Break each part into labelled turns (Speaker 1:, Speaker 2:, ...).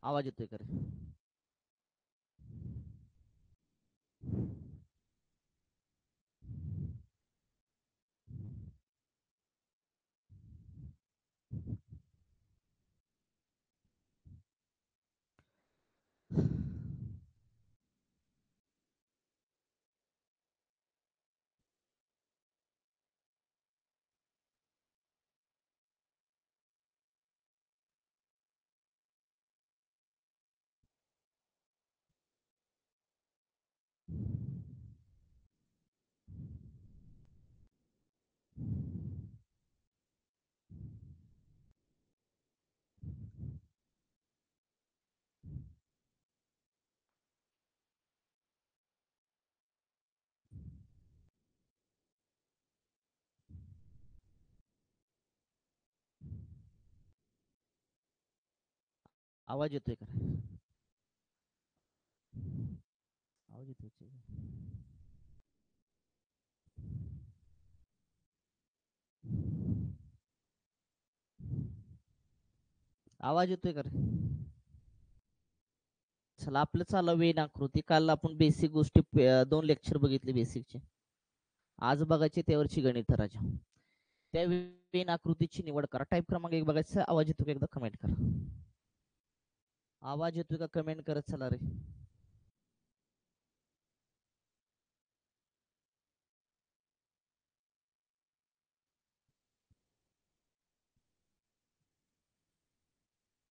Speaker 1: आवाज येतोय का रे? आवाज येतोय का रे? आवाज येतोय. आवाज येतोय का रे? चला आपलं चालू वेन आकृती. काल आपण बेसिक गोष्टी 2 लेक्चर बघितले बेसिकचे. आज बघायचे त्यावरची गणित राजा. त्या वेन आकृतीची निवड करा. टाईप क्रमांक 1 बघायचा. आवाज येतो का एकदा कमेंट करा. आवाज येतोय का कमेंट करत चला रे.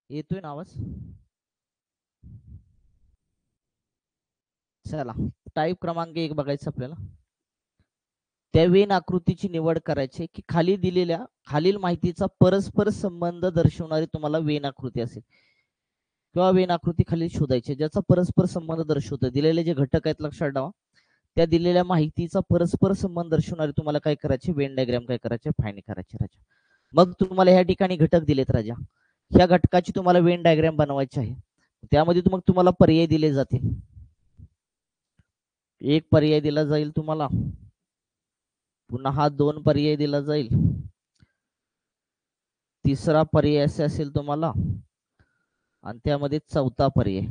Speaker 1: येतोय ना आवाज? चला टाईप क्रमांक 1 बघायचं आपल्याला. त्या वेन आकृतीची निवड करायची की खालील माहितीचा परस्पर संबंध दर्शवणारी तुम्हाला वेन आकृती असेल किंवा वेन आकृती खाली शोधायची ज्याचा परस्पर संबंध दर्शवतो. दिलेले जे घटक आहेत लक्षात ठेवा. त्या दिलेल्या माहितीचा परस्पर संबंध दर्शवणारे तुम्हाला काय करायचे वेन डायग्राम काय करायचे फाइंड करायचे राजा. मग तुम्हाला ह्या ठिकाणी घटक दिलेत राजा. ह्या घटकाची तुम्हाला वेन डायग्राम बनवायची आहे. त्यामध्ये मग तुम्हाला पर्याय दिले जातील. एक पर्याय दिला जाईल तुम्हाला, पुन्हा हा 2 पर्याय दिला जाईल, तिसरा पर्याय असे असेल तुम्हाला, आणि त्यामध्ये 4था पर्याय.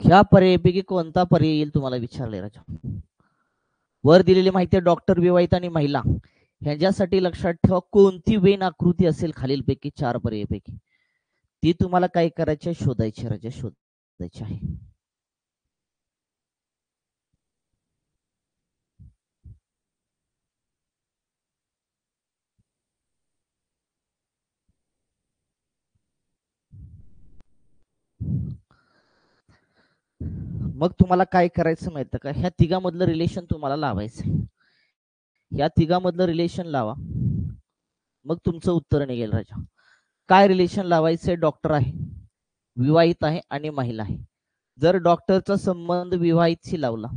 Speaker 1: ह्या पर्यायापैकी कोणता पर्याय येईल तुम्हाला विचारले राजा. वर दिलेली माहिती डॉक्टर, विवाहित आणि महिला ह्यांच्यासाठी लक्षात ठेवा कोणती वेन आकृती असेल खालीलपैकी 4 पर्यायापैकी ती तुम्हाला काय करायची शोधायची राजा, शोधायची आहे. मग तुम्हाला काय करायचं माहितं का, ह्या तिघांमधलं रिलेशन तुम्हाला लावायचं. या तिघांमधलं रिलेशन लावा, मग तुमचं उत्तर निघेल राजा. काय रिलेशन लावायचंय? डॉक्टर आहे, विवाहित आहे आणि महिला आहे. जर डॉक्टरचा संबंध विवाहितशी लावला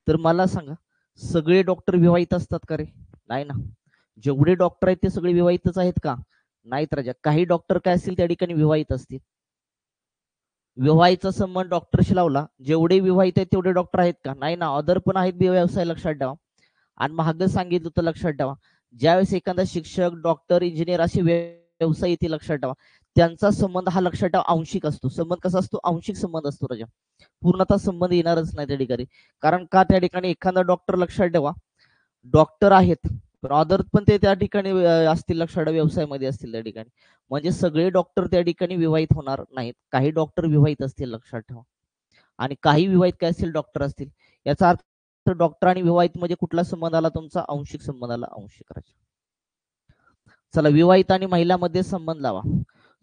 Speaker 1: तर मला सांगा सगळे डॉक्टर विवाहित असतात का रे? नाही ना. जेवढे डॉक्टर आहेत ते सगळे विवाहितच आहेत का? नाहीत राजा. काही डॉक्टर काय असतील त्या ठिकाणी विवाहित असतील. विवाहाचा संबंध डॉक्टरशी लावला, जेवढे विवाहित आहेत तेवढे डॉक्टर आहेत का? नाही ना. अदर पण आहेत व्यवसाय, लक्षात ठेवा. आणि महाग सांगितलं तर लक्षात ठेवा, ज्यावेळेस एखादा शिक्षक, डॉक्टर, इंजिनियर असे व्यवसाय येते लक्षात ठेवा, त्यांचा संबंध हा लक्षात ठेवा आंशिक असतो. संबंध कसा असतो? आंशिक संबंध असतो राजा. पूर्णतः संबंध येणारच नाही त्या ठिकाणी. कारण का त्या ठिकाणी एखादा डॉक्टर लक्षात ठेवा, डॉक्टर आहेत पण अदर पण ते त्या ठिकाणी असतील लक्षात ठेवा, व्यवसायामध्ये असतील त्या ठिकाणी. म्हणजे सगळे डॉक्टर त्या ठिकाणी विवाहित होणार नाहीत. काही डॉक्टर विवाहित असतील लक्षात ठेवा, आणि काही विवाहित काय असतील डॉक्टर असतील. याचा अर्थ डॉक्टर आणि विवाहित म्हणजे कुठला संबंध आला तुमचा? आंशिक संबंध आला. आंशिक राजा. चला विवाहित आणि महिलामध्ये संबंध लावा.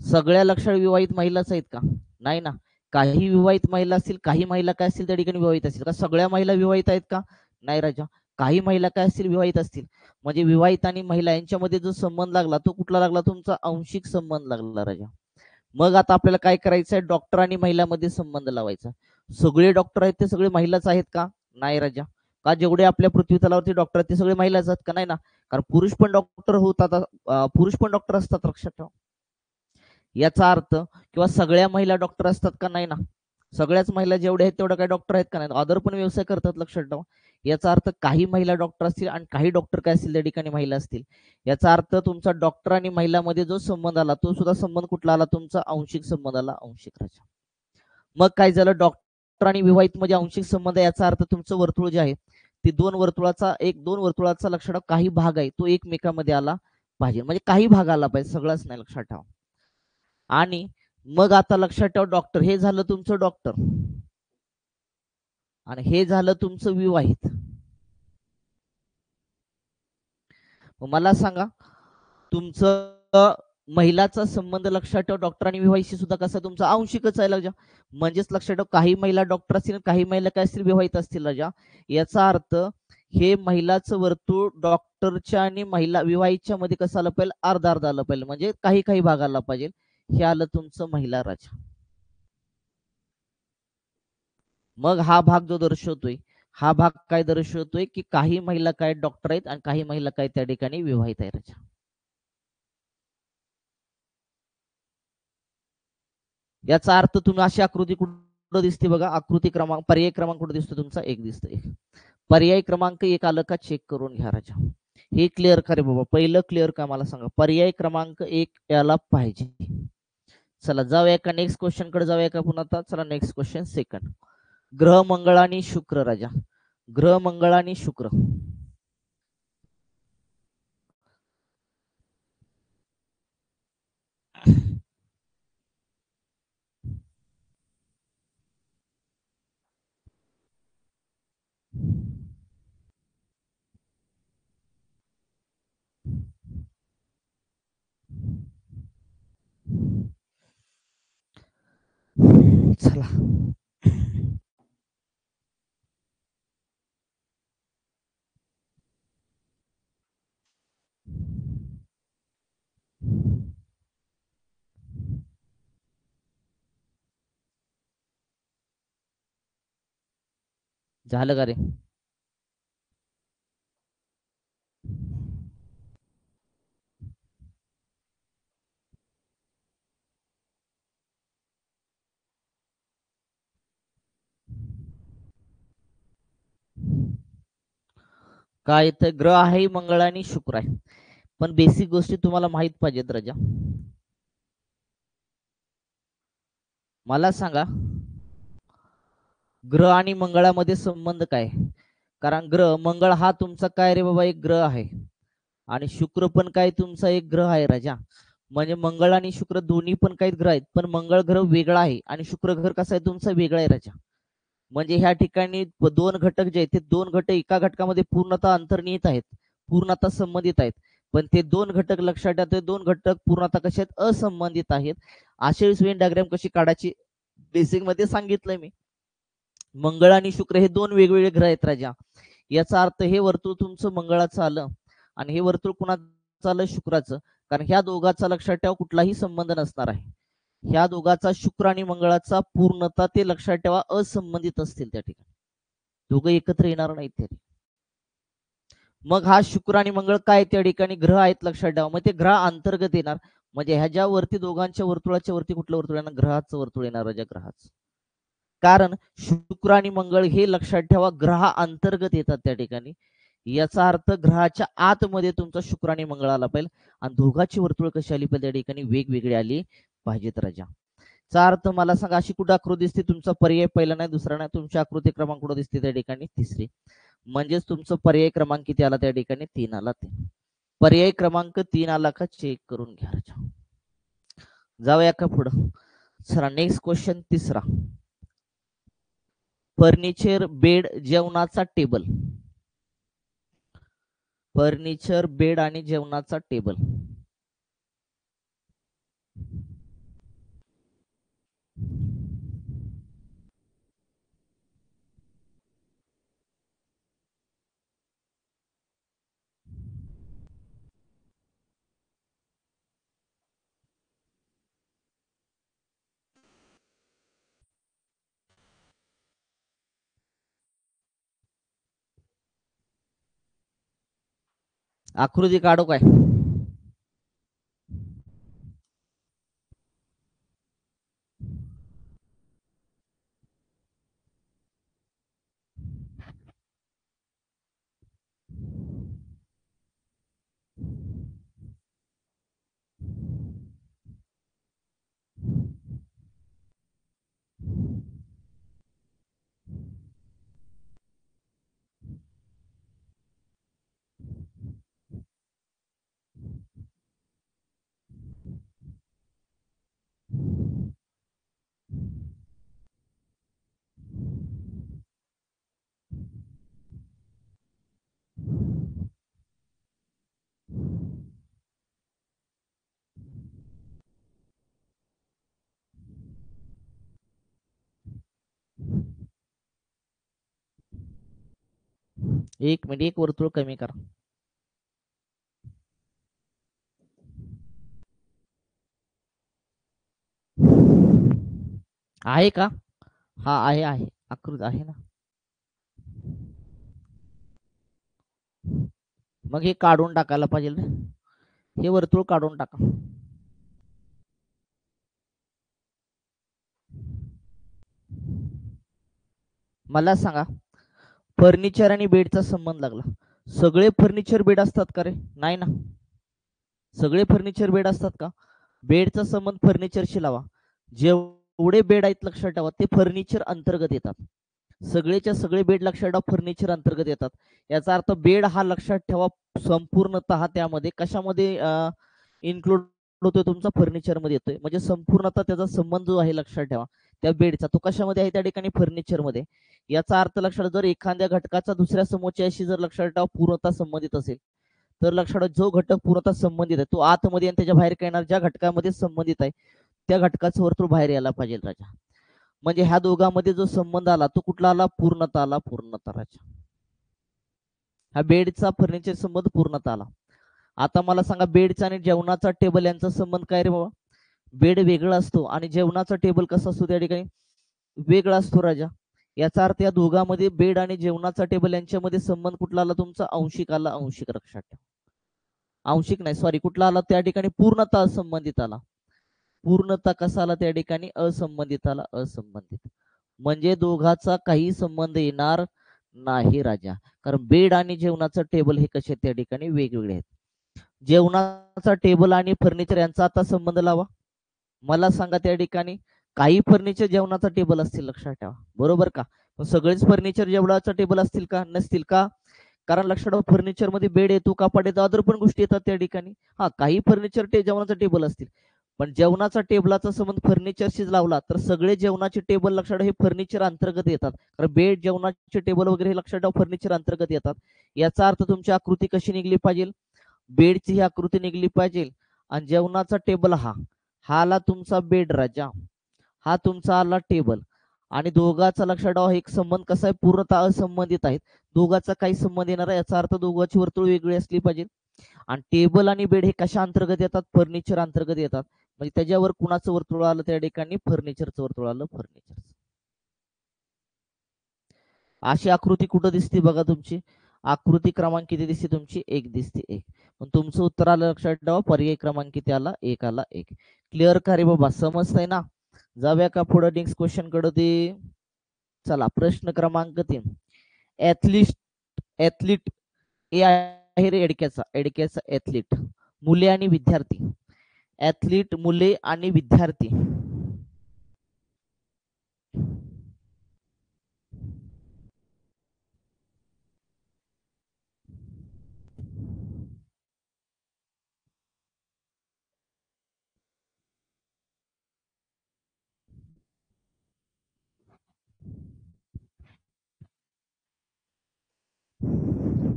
Speaker 1: सगळ्या लक्षात विवाहित महिलाच आहेत का? नाही ना. काही विवाहित महिला असतील, काही महिला काय असतील त्या ठिकाणी विवाहित असतील का? सगळ्या महिला विवाहित आहेत का? नाही राजा. काही महिला काय असतील विवाहित असतील. म्हणजे विवाहित आणि महिला यांच्यामध्ये जो संबंध लागला तो कुठला लागला? तुमचा आंशिक संबंध लागला राजा. मग आता आपल्याला काय करायचं आहे? डॉक्टर आणि महिलामध्ये संबंध लावायचा. सगळे डॉक्टर आहेत ते सगळे महिलाच आहेत का? नाही राजा. का जेवढे आपल्या पृथ्वी तलावरती डॉक्टर आहेत ते सगळे महिलाच आहेत का? नाही ना. कारण पुरुष पण डॉक्टर होतात, पुरुष पण डॉक्टर असतात, लक्षात ठेवा. याचा अर्थ किंवा सगळ्या महिला डॉक्टर असतात का? नाही ना. सगळ्याच महिला जेवढ्या आहेत तेवढ्या काही डॉक्टर आहेत का? नाही. अदर पण व्यवसाय करतात, लक्षात ठेवा. याचा अर्थ काही महिला डॉक्टर असतील आणि काही डॉक्टर काय असतील त्या ठिकाणी महिला असतील. याचा अर्थ तुमचा डॉक्टर आणि महिलामध्ये जो संबंध आला तो सुद्धा संबंध कुठला आला? तुमचा आंशिक संबंध आला, आंशिक राजा. मग काय झालं? डॉक्टर आणि विवाहित मध्ये आंशिक संबंध, याचा अर्थ तुमचं वर्तुळ जे आहे ते दोन वर्तुळाचा लक्षात काही भाग आहे तो एकमेकांमध्ये आला पाहिजे. म्हणजे काही भाग आला पाहिजे, सगळंच नाही, लक्षात ठेवा. आणि मग आता लक्षात ठेवा, डॉक्टर हे झालं तुमचं डॉक्टर आणि हे झालं तुमचं विवाहित. मला सांगा, तुमचं महिलाचा संबंध लक्षात ठेवा डॉक्टर आणि विवाहितशी सुद्धा कसा तुमचा आंशिकच आहे राजा. म्हणजेच लक्षात ठेवा, काही महिला डॉक्टर असतील, काही महिला काय असतील विवाहित असतील राजा. याचा अर्थ हे महिलाचं वर्तुळ डॉक्टरच्या आणि महिला विवाहितच्या मध्ये कसं आलं पाहिजे? अर्धा अर्धा आलं पाहिजे, म्हणजे काही काही भाग आला पाहिजे. हे आलं तुमचं महिला राजा. मग हा भाग जो दर्शवतोय, हा भाग काय दर्शवतोय? की काही महिला काय डॉक्टर आहेत आणि काही महिला काय त्या ठिकाणी विवाहित आहे राजा. याचा अर्थ तुम्ही अशी आकृती कुठं दिसते बघा? आकृती क्रमांक पर्याय क्रमांक कुठं दिसतो तुमचा? एक दिसतो. एक पर्याय क्रमांक एक आलं का? चेक करून घ्या राजा. हे क्लिअर करे बाबा, पहिलं क्लिअर का मला सांगा? पर्याय क्रमांक एक याला पाहिजे. चला जाऊया का नेक्स्ट क्वेश्चन कडे जाऊया का पुन्हा आता? चला नेक्स्ट क्वेश्चन सेकंड. ग्रह मंगळ आणि शुक्र राजा. ग्रह मंगळ आणि शुक्र. चला झालं का रे? काय तर ग्रह आहे मंगळ आणि शुक्र आहे, पण बेसिक गोष्टी तुम्हाला माहित पाहिजेत राजा. मला सांगा, ग्रह आणि मंगळामध्ये संबंध काय? कारण ग्रह मंगळ हा तुमचा काय रे बाबा? एक ग्रह आहे आणि शुक्र पण काय तुमचा एक ग्रह आहे राजा. म्हणजे मंगळ आणि शुक्र दोन्ही पण काही ग्रह आहेत, पण मंगळ ग्रह वेगळा आहे आणि शुक्र ग्रह कसा आहे तुमचा? वेगळा आहे राजा. म्हणजे ह्या ठिकाणी दोन घटक जे आहेत ते दोन घटक एका घटकामध्ये पूर्णतः अंतर्निहित आहेत, पूर्णतः संबंधित आहेत. पण ते दोन घटक लक्षात ठेवा, ते दोन घटक पूर्णतः कसे आहेत? असंबंधित आहेत. अशा वेळेस वेन डायग्राम कशी काढायची बेसिक मध्ये सांगितलंय मी. मंगळ आणि शुक्र हे दोन वेगवेगळे ग्रह आहेत राजा. याचा अर्थ हे वर्तुळ तुमचं मंगळाचं आलं आणि हे वर्तुळ कुणाचं आलं? शुक्राचं. कारण ह्या दोघांचा लक्षात ठेवा कुठलाही संबंध नसणार आहे. ह्या दोघांचा शुक्र आणि मंगळाचा पूर्णतः ते लक्षात ठेवा असंबंधित असतील त्या ठिकाणी, दोघं एकत्र येणार नाहीत त्या. मग हा शुक्र आणि मंगळ काय त्या ठिकाणी ग्रह आहेत, लक्षात ठेवा. मग ते ग्रह अंतर्गत येणार. म्हणजे ह्याच्या वरती दोघांच्या वर्तुळाच्या वरती कुठलं वर्तुळ येणार? ग्रहाचं वर्तुळ येणार राजा, ग्रहाचं. कारण शुक्र आणि मंगळ हे लक्षात ठेवा ग्रहा अंतर्गत येतात त्या ठिकाणी. याचा अर्थ ग्रहाच्या आतमध्ये तुमचा शुक्र आणि मंगळ आला पाहिजे आणि दोघांची वर्तुळ कशी आली पाहिजे त्या ठिकाणी? वेगवेगळी आली पाहिजेत राजा. चा अर्थ मला सांगा, अशी कुठं आकृती दिसते? तुमचा पर्याय पहिला नाही, दुसरा नाही, तुमची आकृती क्रमांक कुठं दिसते त्या ठिकाणी? तिसरी. म्हणजेच तुमचं पर्याय क्रमांक किती आला त्या ठिकाणी? 3 आला. ते पर्याय क्रमांक 3 आला का? चेक करून घ्या राजा. जाऊया का पुढं? चला नेक्स्ट क्वेश्चन तिसरा. फर्निचर, बेड, जेवणाचा टेबल. फर्निचर, बेड आणि जेवणाचा टेबल. आकृती काढू काय? एक मिनिट, एक वर्तुळ कमी करा. आहे का? हा आहे आकृती आहे ना. मग हे काढून टाकायला पाहिजे रे. हे वर्तुळ काढून टाका. मला सांगा, फर्निचर आणि बेडचा संबंध लागला. सगळे फर्निचर बेड असतात का रे? नाही ना. सगळे फर्निचर बेड असतात का? बेडचा संबंध फर्निचरशी लावा. जेवढे बेड आहेत लक्षात ठेवा ते फर्निचर अंतर्गत येतात. सगळेच्या सगळे बेड लक्षात ठेवा फर्निचर अंतर्गत येतात. याचा अर्थ बेड हा लक्षात ठेवा संपूर्णतः त्यामध्ये कशामध्ये इन्क्लूड होतोय, तुमचा फर्निचर मध्ये येतोय. म्हणजे संपूर्णतः त्याचा संबंध जो आहे लक्षात ठेवा त्या बेडचा, तो कशामध्ये आहे त्या ठिकाणी फर्निचर मध्ये. याचा अर्थ लक्षात, जर एखाद्या घटकाचा दुसऱ्या समोच्चयाशी जर लक्षात ठेवा पूर्णतः संबंधित असेल तर लक्षात ठेवा जो घटक पूर्णतः संबंधित आहे तो आतमध्ये आणि त्याच्या बाहेर काय येणार, ज्या घटकामध्ये संबंधित आहे त्या घटकाचं वर्तुळ बाहेर यायला पाहिजे राजा. म्हणजे ह्या दोघांमध्ये जो संबंध आला तो कुठला आला? पूर्णता आला. पूर्णता राजा. हा बेडचा फर्निचर संबंध पूर्णता आला. आता मला सांगा, बेडचा आणि जेवणाचा टेबल यांचा संबंध काय रे बाबा? बेड वेगळा असतो आणि जेवणाचा टेबल कसा असतो त्या ठिकाणी? वेगळा असतो राजा. याचा अर्थ या दोघांमध्ये बेड आणि जेवणाचा टेबल यांच्यामध्ये संबंध कुठला आला तुमचा? आंशिक आला. आंशिक लक्षात ठेवा. आंशिक नाही, सॉरी, कुठला आला त्या ठिकाणी? पूर्णता असंबंधित आला. पूर्णता कसा आला त्या ठिकाणी? असंबंधित आला. असंबंधित म्हणजे दोघाचा काही संबंध येणार नाही राजा. कारण बेड आणि जेवणाचं टेबल हे कसे त्या ठिकाणी वेगवेगळे आहेत. जेवणाचा टेबल आणि फर्निचर यांचा आता संबंध लावा. मला सांगा त्या ठिकाणी काही फर्निचर जेवणाचा टेबल असतील लक्षात ठेवा, बरोबर का? पण सगळेच फर्निचर जेवणाचा टेबल असतील का? नसतील का? कारण लक्षात ठेवा फर्निचर मध्ये बेड येतो, कपाट येतो, अदर पण गोष्टी येतात त्या ठिकाणी. हा, काही फर्निचर जेवणाचा टेबल असतील, पण जेवणाचा टेबलाचा संबंध फर्निचरशीच लावला तर सगळे जेवणाचे टेबल लक्षात ठेवा हे फर्निचर अंतर्गत येतात. कारण बेड, जेवणाचे टेबल वगैरे हे लक्षात ठेवा फर्निचर अंतर्गत येतात. याचा अर्थ तुमची आकृती कशी निघली पाहिजे? बेडची ही आकृती निघली पाहिजे. आणि जेवणाचा टेबल हा हा आला तुमचा बेड राजा, हा तुमचा आला टेबल. आणि दोघांचा लक्षात ठेवा एक संबंध कसा आहे? पूर्णतः असंबंधित आहेत. दोघांचा काही संबंध येणार आहे, याचा अर्थ दोघांची वर्तुळ वेगळी असली पाहिजे. आणि टेबल आणि बेड हे कशा अंतर्गत येतात? फर्निचर अंतर्गत येतात. म्हणजे त्याच्यावर कुणाचं वर्तुळ आलं त्या ठिकाणी? फर्निचरचं वर्तुळ आलं. फर्निचर. अशी आकृती कुठं दिसते बघा तुमची? आकृती क्रमांक किती दिसते तुमची? एक दिसते. एक. पण तुमचं उत्तर आलं लक्षात ठेवा, पर्याय क्रमांक किती आला? एक आला. एक. क्लिअर का रे बाबा? समजतंय ना? जाऊया का पुढे नेक्स्ट क्वेश्चन कडे ते? चला, प्रश्न क्रमांक 3. ऍथलिस्ट ऍथलीट ए आहे रे एडक्याचा. एडक्याचा ऍथलीट. मुले आणि विद्यार्थी. ऍथलीट, मुले आणि विद्यार्थी.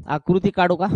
Speaker 1: आकृती काढू का?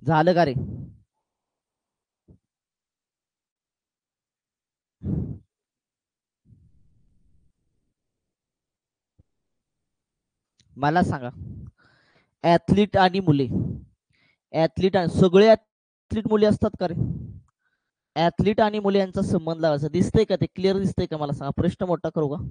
Speaker 1: झालं का रे? मला सांगा, ऍथलीट आणि मुले, ऍथलीट आणि सगळे ऍथलीट मुले असतात का रे? ऍथलीट आणि मुले यांचा संबंध लावायचा दिसतंय का? ते क्लिअर दिसतंय का? मला सांगा. प्रश्न मोठा करू का?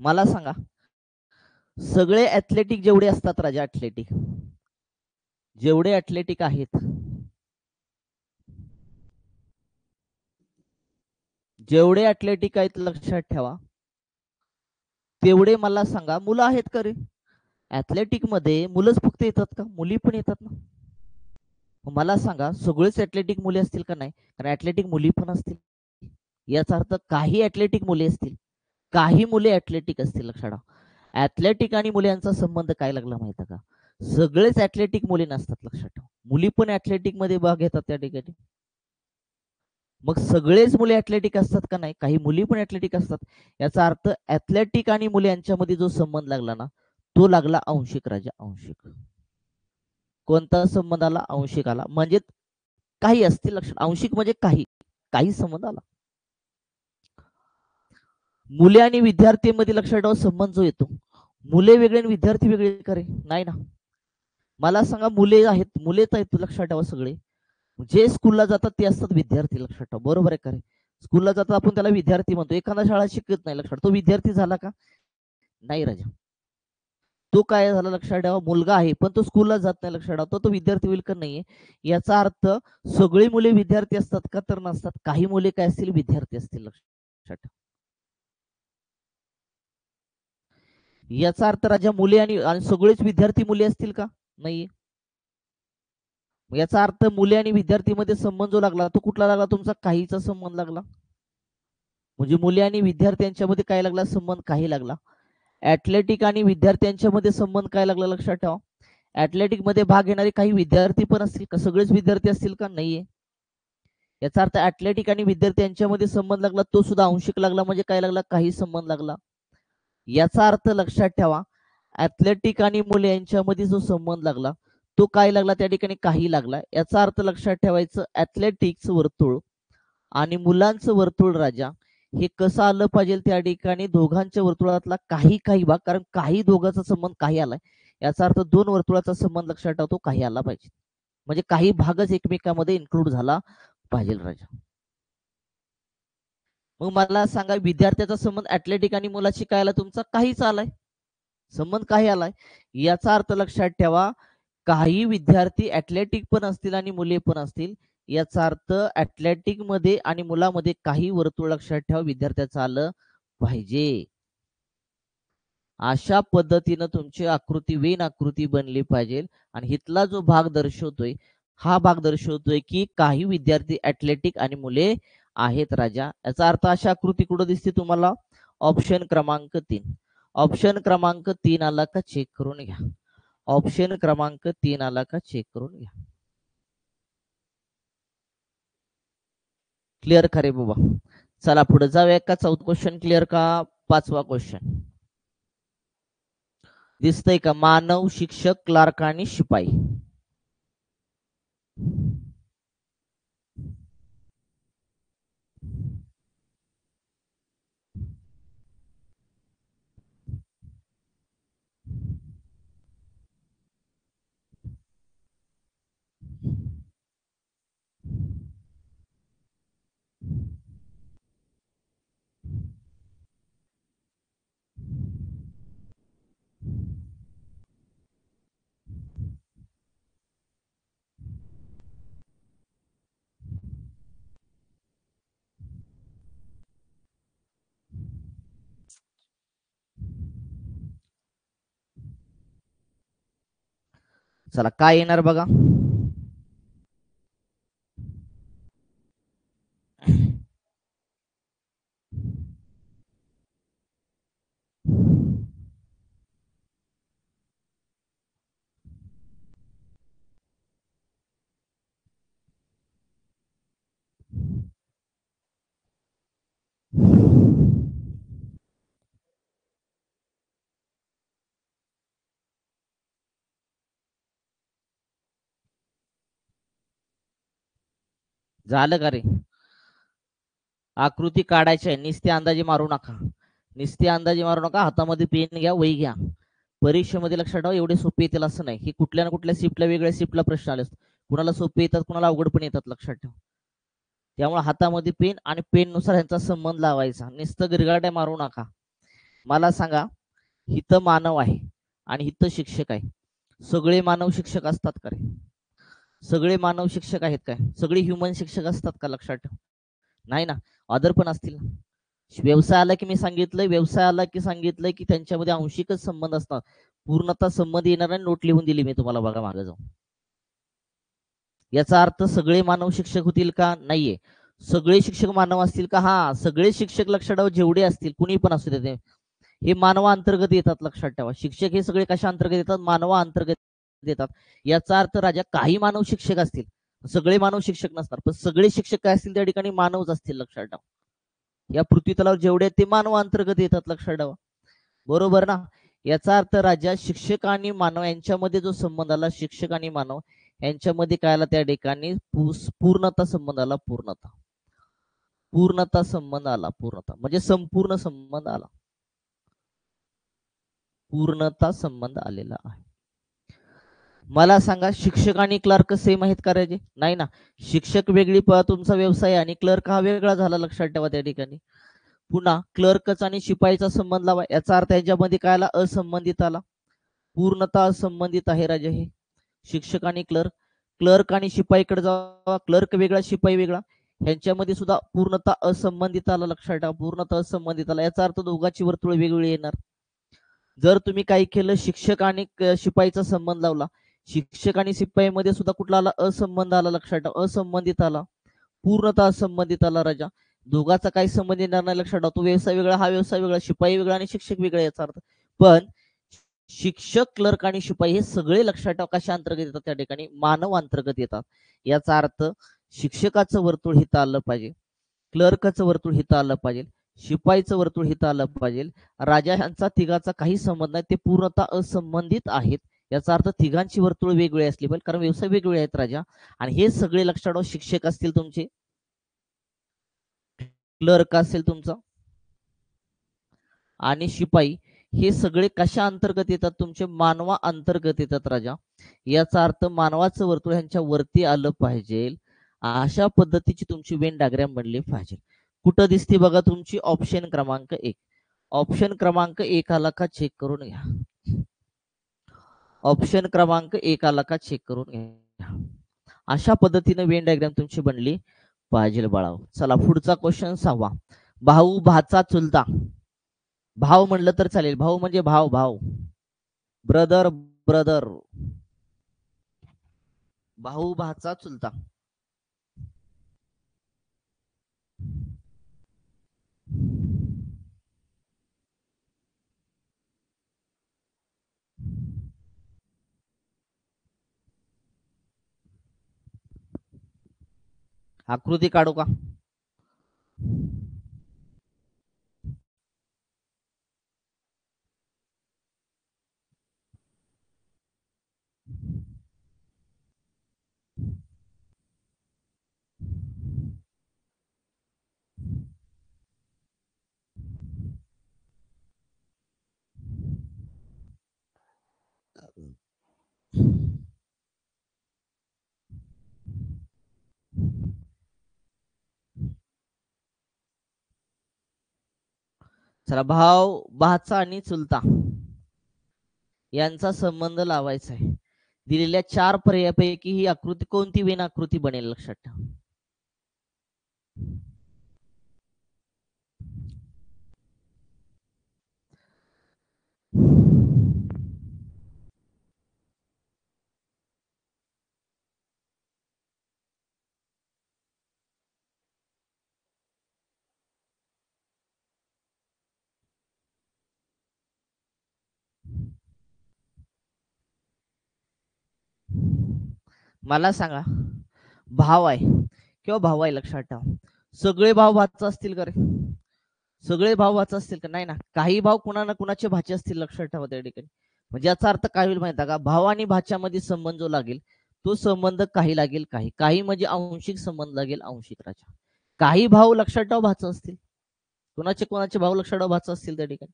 Speaker 1: मला सांगा, सगळे ऍथलेटिक जेवढे असतात राजा, ऍथलेटिक जेवढे ऍथलेटिक आहेत, जेवढे ऍथलेटिक आहेत लक्षात ठेवा, तेवढे मला सांगा मुलं आहेत का रे? ऍथलेटिक मध्ये मुलंच फक्त येतात का? मुली पण येतात ना. मला सांगा, सगळेच ऍथलेटिक मुले असतील का? नाही, कारण ऍथलेटिक मुली पण असतील. याचा अर्थ काही ऍथलेटिक मुले असतील, काही मुले ऍथलेटिक असतील. लक्षात ठेवा, ऍथलेटिक आणि मुले यांचा संबंध काय लागला माहिती का? सगळेच ऍथलेटिक मुली नसतात. लक्षात ठेवा, मुली पण ऍथलेटिक मध्ये भाग घेतात त्या ठिकाणी. मग सगळेच मुले ऍथलेटिक असतात का? नाही, काही मुली पण ऍथलेटिक असतात. याचा अर्थ ऍथलेटिक आणि मुले यांच्यामध्ये जो संबंध लागला ना, तो लागला आंशिक राजा, आंशिक. कोणता संबंध आला? आंशिक आला. म्हणजे काही असतील. लक्षात, आंशिक म्हणजे काही, काही संबंध आला. मुले आणि विद्यार्थ्यांमध्ये लक्षात ठेवा संबंध जो येतो, मुले वेगळे आणि विद्यार्थी वेगळे करे? नाही ना. मला सांगा, मुले आहेत, मुलेच आहेत लक्षात ठेवा सगळे. जे स्कूलला जातात ते असतात विद्यार्थी. लक्षात ठेवा, बरोबर आहे का रे? स्कूलला जातात आपण त्याला विद्यार्थी म्हणतो. एखादा शाळा शिकत नाही, लक्षात, तो विद्यार्थी झाला का? नाही राजा. तो काय झाला? लक्षात ठेवा, मुलगा आहे पण तो स्कूलला जात नाही. लक्षात ठेवा, तो विद्यार्थी होईल का? नाहीये. याचा अर्थ सगळी मुले विद्यार्थी असतात का? तर नसतात. काही मुले काय असतील? विद्यार्थी असतील. लक्षात ठेवा. याचा अर्थ राजा, मुले आणि सगळेच विद्यार्थी मुले असतील का? नाही. याचा अर्थ मुले आणि विद्यार्थीमध्ये संबंध जो लागला तो कुठला लागला? तुमचा काहीचा संबंध लागला. म्हणजे मुले आणि विद्यार्थ्यांच्या काय लागला? संबंध काही लागला. ऍथलेटिक आणि विद्यार्थ्यांच्या मध्ये संबंध काय लागला? लक्षात ठेवा, ऍथलेटिक मध्ये भाग घेणारे काही विद्यार्थी पण असतील का? सगळेच विद्यार्थी असतील का? नाहीये. याचा अर्थ ऍथलेटिक आणि विद्यार्थी यांच्यामध्ये संबंध लागला, तो सुद्धा आंशिक लागला. म्हणजे काय लागला? काही संबंध लागला. याचा अर्थ लक्षात ठेवा, ऍथलेटिक आणि मुले यांच्यामध्ये जो संबंध लागला तो काय लागला? त्या ठिकाणी काही लागला. याचा अर्थ लक्षात ठेवायचं, ऍथलेटिक्स वर्तुळ आणि मुलांचं वर्तुळ राजा, हे कसं आलं पाहिजे? त्या ठिकाणी दोघांच्या वर्तुळातला काही काही भाग, कारण काही दोघांचा संबंध काही आलाय, याचा अर्थ दोन वर्तुळाचा संबंध लक्षात ठेवतो काही आला पाहिजे. म्हणजे काही भागच एकमेकांमध्ये इन्क्लूड झाला पाहिजे राजा. मग मला सांगा, विद्यार्थ्याचा संबंध ऍथलेटिक आणि मुलाशी काय आला? तुमचा काहीच आलाय, संबंध काही आलाय. याचा अर्थ लक्षात ठेवा, काही विद्यार्थी ऍथलेटिक पण असतील आणि मुले पण असतील. याचा अर्थ ऍथलेटिक मध्ये आणि मुलामध्ये काही वर्तुळ लक्षात ठेवा विद्यार्थ्याचं आलं पाहिजे. अशा पद्धतीनं तुमची आकृती, वेन आकृती बनली पाहिजे. आणि हितला जो भाग दर्शवतोय, हा भाग दर्शवतोय की काही विद्यार्थी ऍथलेटिक आणि मुले आहेत राजा. याचा अर्थ अशा आकृती कुठं दिसते तुम्हाला? ऑप्शन क्रमांक 3. ऑप्शन क्रमांक 3 आला का? चेक करून घ्या. ऑप्शन क्रमांक 3 आला का? चेक करून घ्या. क्लिअर का रे बाबा? चला पुढे जाऊया. का चौथा क्वेश्चन क्लिअर का? पाचवा क्वेश्चन दिसतंय का? मानव, शिक्षक, क्लार्क आणि शिपाई. चला काय येणार बघा. झालं का रे? आकृती काढायची आहे, नुसते अंदाजे मारू नका. नुसते अंदाजे मारू नका. हातामध्ये पेन घ्या, वही घ्या. परीक्षेमध्ये लक्षात ठेवा, एवढे सोपे येतील असं नाही. ही कुठल्या ना कुठल्या शिफ्टला वेगळ्या शिफ्टला प्रश्न आले असतात. कुणाला सोपे येतात, कुणाला अवघड पण येतात, लक्षात ठेवा. त्यामुळे हातामध्ये पेन आणि पेन नुसार यांचा संबंध लावायचा. नुसतं गिरगाड्या मारू नका. मला सांगा, हिथं मानव आहे आणि हिथं शिक्षक आहे. सगळे मानव शिक्षक असतात का रे? सगळे मानव शिक्षक आहेत काय? सगळे ह्युमन शिक्षक असतात का? लक्षात ठेवा. नाही ना, अदर पण असतील ना. व्यवसाय आला की मी सांगितलंय, व्यवसाय आला की सांगितलंय की त्यांच्यामध्ये आंशिकच संबंध असतात. पूर्णतः संबंध येणार नाही. नोट लिहून दिली मी तुम्हाला, बघा मागे जाऊन. याचा अर्थ सगळे मानव शिक्षक होतील का? नाहीये. सगळे शिक्षक मानव असतील का? हा, सगळे शिक्षक लक्षात ठेवा, जेवढे असतील कुणी पण असू दे, हे मानवा अंतर्गत येतात. लक्षात ठेवा, शिक्षक हे सगळे कशा अंतर्गत येतात? मानवा अंतर्गत येतात. याचा अर्थ राजा, काही मानव शिक्षक असतील, सगळे मानव शिक्षक नसणार, पण सगळे शिक्षक काय असतील त्या ठिकाणी? मानवच असतील. लक्षात ठेवा, या पृथ्वी तलावर जेवढे ते मानव अंतर्गत येतात. लक्षात ठेवा, बरोबर ना? याचा अर्थ राजा, शिक्षक आणि मानव यांच्यामध्ये जो संबंध आला, शिक्षक आणि मानव यांच्यामध्ये काय आला त्या ठिकाणी? पूर्णता संबंध आला. पूर्णता संबंध आला. पूर्णता म्हणजे संपूर्ण संबंध आला. पूर्णता संबंध आलेला आहे. मला सांगा, शिक्षक आणि क्लर्क सेम आहेत का राजे? नाही ना. शिक्षक वेगळी तुमचा व्यवसाय आणि क्लर्क हा वेगळा झाला. लक्षात ठेवा त्या ठिकाणी. पुन्हा क्लर्कचा आणि शिपाईचा संबंध लावा. याचा अर्थ याच्यामध्ये काय आला? असंबंधित आला. पूर्णता असंबंधित आहे राजा हे. शिक्षक आणि क्लर्क, क्लर्क आणि शिपाईकडे जावा. क्लर्क वेगळा, शिपाई वेगळा. ह्यांच्यामध्ये सुद्धा पूर्णता असंबंधित आला. लक्षात ठेवा, पूर्णता असंबंधित आला. याचा अर्थ दोघांची वर्तुळ वेगवेगळी येणार. जर तुम्ही काही केलं, शिक्षक आणि शिपाईचा संबंध लावला, शिक्षक आणि शिपाईमध्ये सुद्धा कुठला आला? असंबंध आला. लक्षात ठेवा, असंबंधित आला. पूर्णता असंबंधित आला राजा. दोघांचा काही संबंध येणार नाही. लक्षात ठेवा, तो व्यवसाय वेगळा, हा व्यवसाय वेगळा, शिपाई वेगळा आणि शिक्षक वेगळा, याचा अर्थ. पण शिक्षक, क्लर्क आणि शिपाई हे सगळे लक्षात ठेवा कशा अंतर्गत येतात? त्या ठिकाणी मानव अंतर्गत येतात. याचा अर्थ शिक्षकाचं वर्तुळ हिथं आलं पाहिजे, क्लर्कचं वर्तुळ हिथं आलं पाहिजे, शिपाईचं वर्तुळ हिथं आलं पाहिजे. राजा यांचा तिघाचा काही संबंध नाही, ते पूर्णतः असंबंधित आहेत. याचा अर्थ तिघांची वर्तुळ वेगवेगळी असली पाहिजे, कारण व्यवसाय वेगवेगळे आहेत राजा. आणि हे सगळे लक्षात ठेवा, शिक्षक असतील तुमचे, क्लर्क असेल तुमचा आणि शिपाई, हे सगळे कशा अंतर्गत येतात? तुमचे मानवा अंतर्गत येतात राजा. याचा अर्थ मानवाचं वर्तुळ ह्यांच्या वरती आलं पाहिजे. अशा पद्धतीची तुमची वेन डायग्राम बनली पाहिजे. कुठं दिसते बघा तुमची? ऑप्शन क्रमांक 1. ऑप्शन क्रमांक 1 आला का? चेक करून घ्या. ऑप्शन क्रमांक 1 आला का? चेक करून घ्या. अशा पद्धतीने वेन डायग्राम तुमची बनली पाहिजे बाळाव. चला पुढचा क्वेश्चन 6वा. भाऊ भाचा चुलता. भाव म्हणलं तर चालेल. भाऊ म्हणजे भाव, भाव, ब्रदर, ब्रदर. भाऊ भाचा चुलता. आकृती काढू का? चला, भाव भाचा आणि चुलता यांचा संबंध लावायचा आहे. दिलेल्या 4 पर्यायापैकी ही आकृती कोणती वेन आकृती बनेल? लक्षात ठेवा. मला सांगा, भाव आहे किंवा भाऊ आहे, लक्षात ठेवा. सगळे भाव भाचा असतील का रे? सगळे भाव भाचा असतील का? नाही ना. काही भाव कुणा ना कुणाचे भाचे असतील. लक्षात ठेवा त्या ठिकाणी. म्हणजे याचा अर्थ काय होईल माहिती का? भाव आणि भाच्यामध्ये संबंध जो लागेल तो संबंध काही लागेल काही काही म्हणजे आंशिक संबंध लागेल आंशिक राजा. काही भाव लक्षात ठेवा भाचं असतील, कोणाचे कोणाचे भाव लक्षात ठेवा भाचं असतील त्या ठिकाणी.